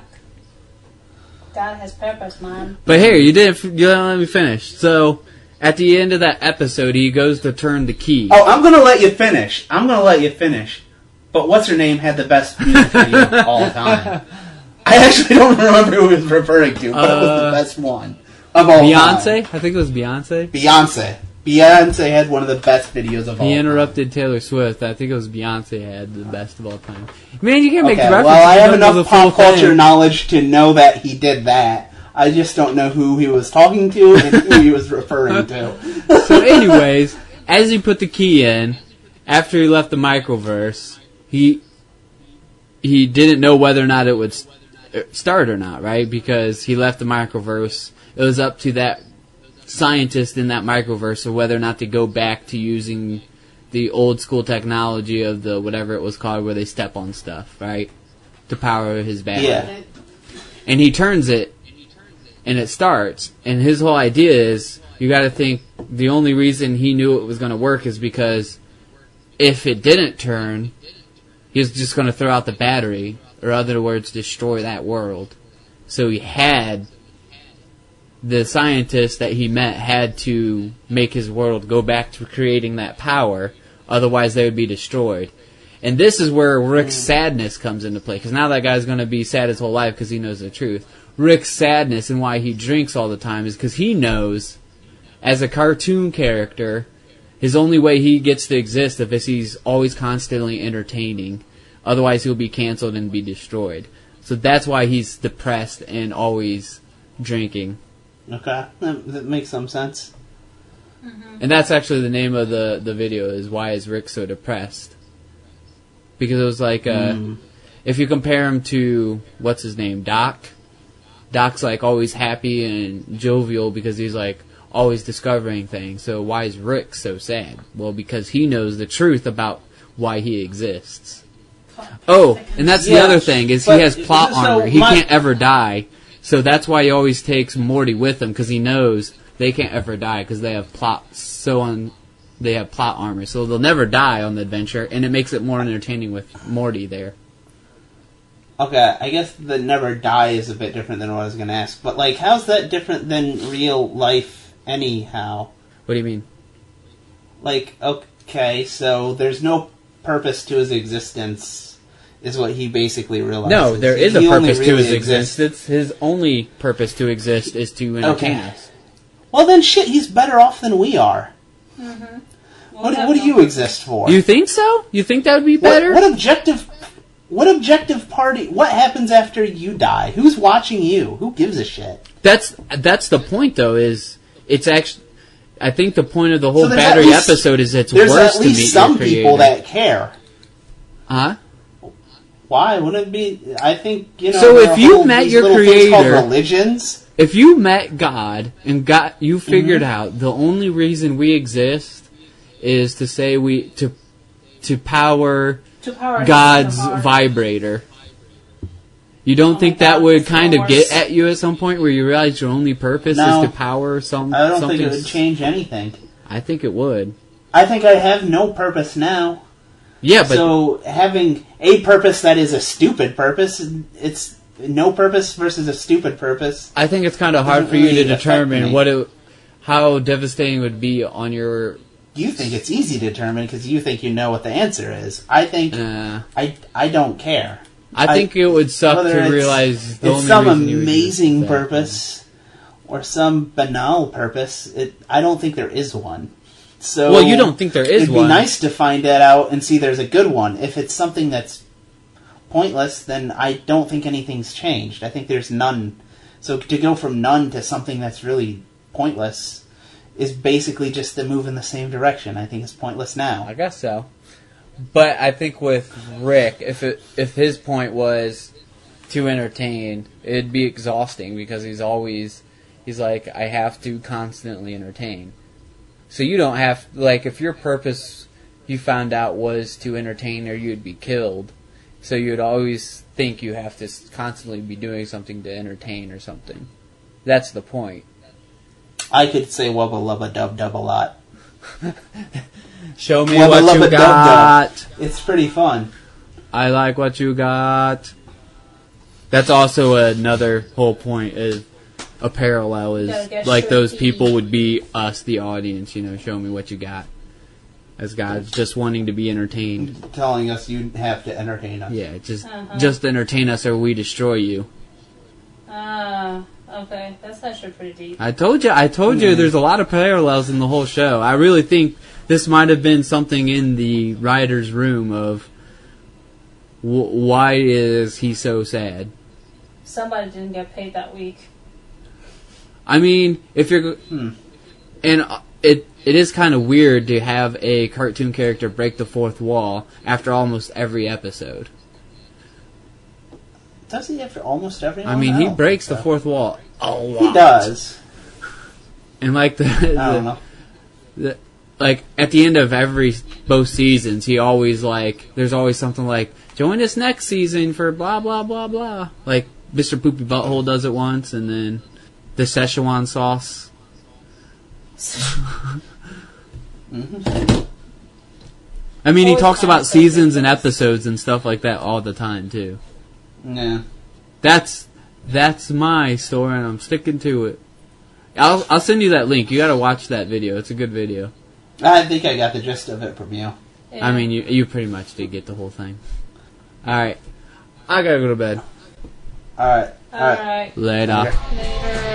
God has purpose, man. But here, you didn't let me finish. So, at the end of that episode, he goes to turn the key. Oh, I'm going to let you finish. But what's-her-name had the best music video of all time. I actually don't remember who he was referring to, but it was the best one of all time. Beyonce? I think it was Beyonce. Beyonce had one of the best videos of all time. He interrupted Taylor Swift. I think it was Beyonce had the best of all time. Man, you can't make the reference. Well, I have enough pop culture knowledge to know that he did that. I just don't know who he was talking to and who he was referring to. So anyways, as he put the key in, after he left the microverse, he didn't know whether or not it would start or not, right? Because he left the microverse. It was up to that scientist in that microverse of whether or not to go back to using the old school technology of the whatever it was called where they step on stuff, right? To power his battery. Yeah. And he turns it, and it starts. And his whole idea is, you got to think the only reason he knew it was going to work is because if it didn't turn, he was just going to throw out the battery, or other words, destroy that world. So he had, the scientist that he met had to make his world go back to creating that power, otherwise they would be destroyed. And this is where Rick's sadness comes into play, because now that guy's going to be sad his whole life because he knows the truth. Rick's sadness and why he drinks all the time is because he knows, as a cartoon character, his only way he gets to exist is he's always constantly entertaining. Otherwise he'll be canceled and be destroyed. So that's why he's depressed and always drinking. Okay, that makes some sense. Mm-hmm. And that's actually the name of the video, is Why is Rick So Depressed? Because it was like, if you compare him to, what's his name, Doc's like always happy and jovial because he's like always discovering things. So why is Rick so sad? Well, because he knows the truth about why he exists. Oh, and that's the other thing, is he has plot armor. He can't ever die. So that's why he always takes Morty with him, because he knows they can't ever die because they have plot armor. So they'll never die on the adventure, and it makes it more entertaining with Morty there. Okay, I guess the never die is a bit different than what I was going to ask. But, like, how's that different than real life anyhow? What do you mean? Like, okay, so there's no purpose to his existence, is what he basically realizes. No, there is a purpose to his existence. existence. His only purpose to exist is to entertain us. Well, then shit, he's better off than we are. Mm-hmm. What do you exist for? You think so? You think that would be better? What objective party? What happens after you die? Who's watching you? Who gives a shit? That's the point, though. Is it's actually, I think the point of the whole battery episode is it's worse to meet your creator. There's at least some people that care. Huh? Why wouldn't it be? I think, you know. So if you met your creator, religions. If you met God and you figured out the only reason we exist is to say to power God's vibrator. You don't think that would kind of get at you at some point where you realize your only purpose is to power something? I don't think it would change anything. I think it would. I think I have no purpose now. Yeah, but so having a purpose that is a stupid purpose, it's no purpose versus a stupid purpose. I think it's kind of hard for you to determine how devastating it would be on your. You think it's easy to determine because you think you know what the answer is. I think I don't care. I think it would suck to realize it's some amazing purpose or some banal purpose. I don't think there is one. So well, you don't think there is one. It'd be nice to find that out and see there's a good one. If it's something that's pointless, then I don't think anything's changed. I think there's none. So to go from none to something that's really pointless is basically just to move in the same direction. I think it's pointless now. I guess so. But I think with Rick, if his point was to entertain, it'd be exhausting because he's like, I have to constantly entertain. So you don't have, like, if your purpose you found out was to entertain, or you'd be killed. So you'd always think you have to constantly be doing something to entertain or something. That's the point. I could say wubba lubba dub dub a lot. Show me what you got. It's pretty fun. I like what you got. That's also another whole point. Is a parallel is like those people would be us, the audience. You know, show me what you got. As God's just wanting to be entertained, telling us you have to entertain us. Yeah, just entertain us, or we destroy you. Okay, that's actually pretty deep. I told you, there's a lot of parallels in the whole show. I really think this might have been something in the writer's room of why is he so sad? Somebody didn't get paid that week. I mean, if you're... And it is kind of weird to have a cartoon character break the fourth wall after almost every episode. Does he after almost everyone? I mean, he breaks the fourth wall a lot. He does. And like I don't know. Like at the end of both seasons, he always there's always something like, join us next season for blah blah blah blah. Like Mr. Poopy Butthole does it once, and then the Szechuan sauce. I mean, he talks about seasons and episodes and stuff like that all the time too. Yeah. That's my story, and I'm sticking to it. I'll send you that link. You got to watch that video. It's a good video. I think I got the gist of it from you. Yeah. I mean, you pretty much did get the whole thing. All right, I gotta go to bed. All right. All right. Later. Later.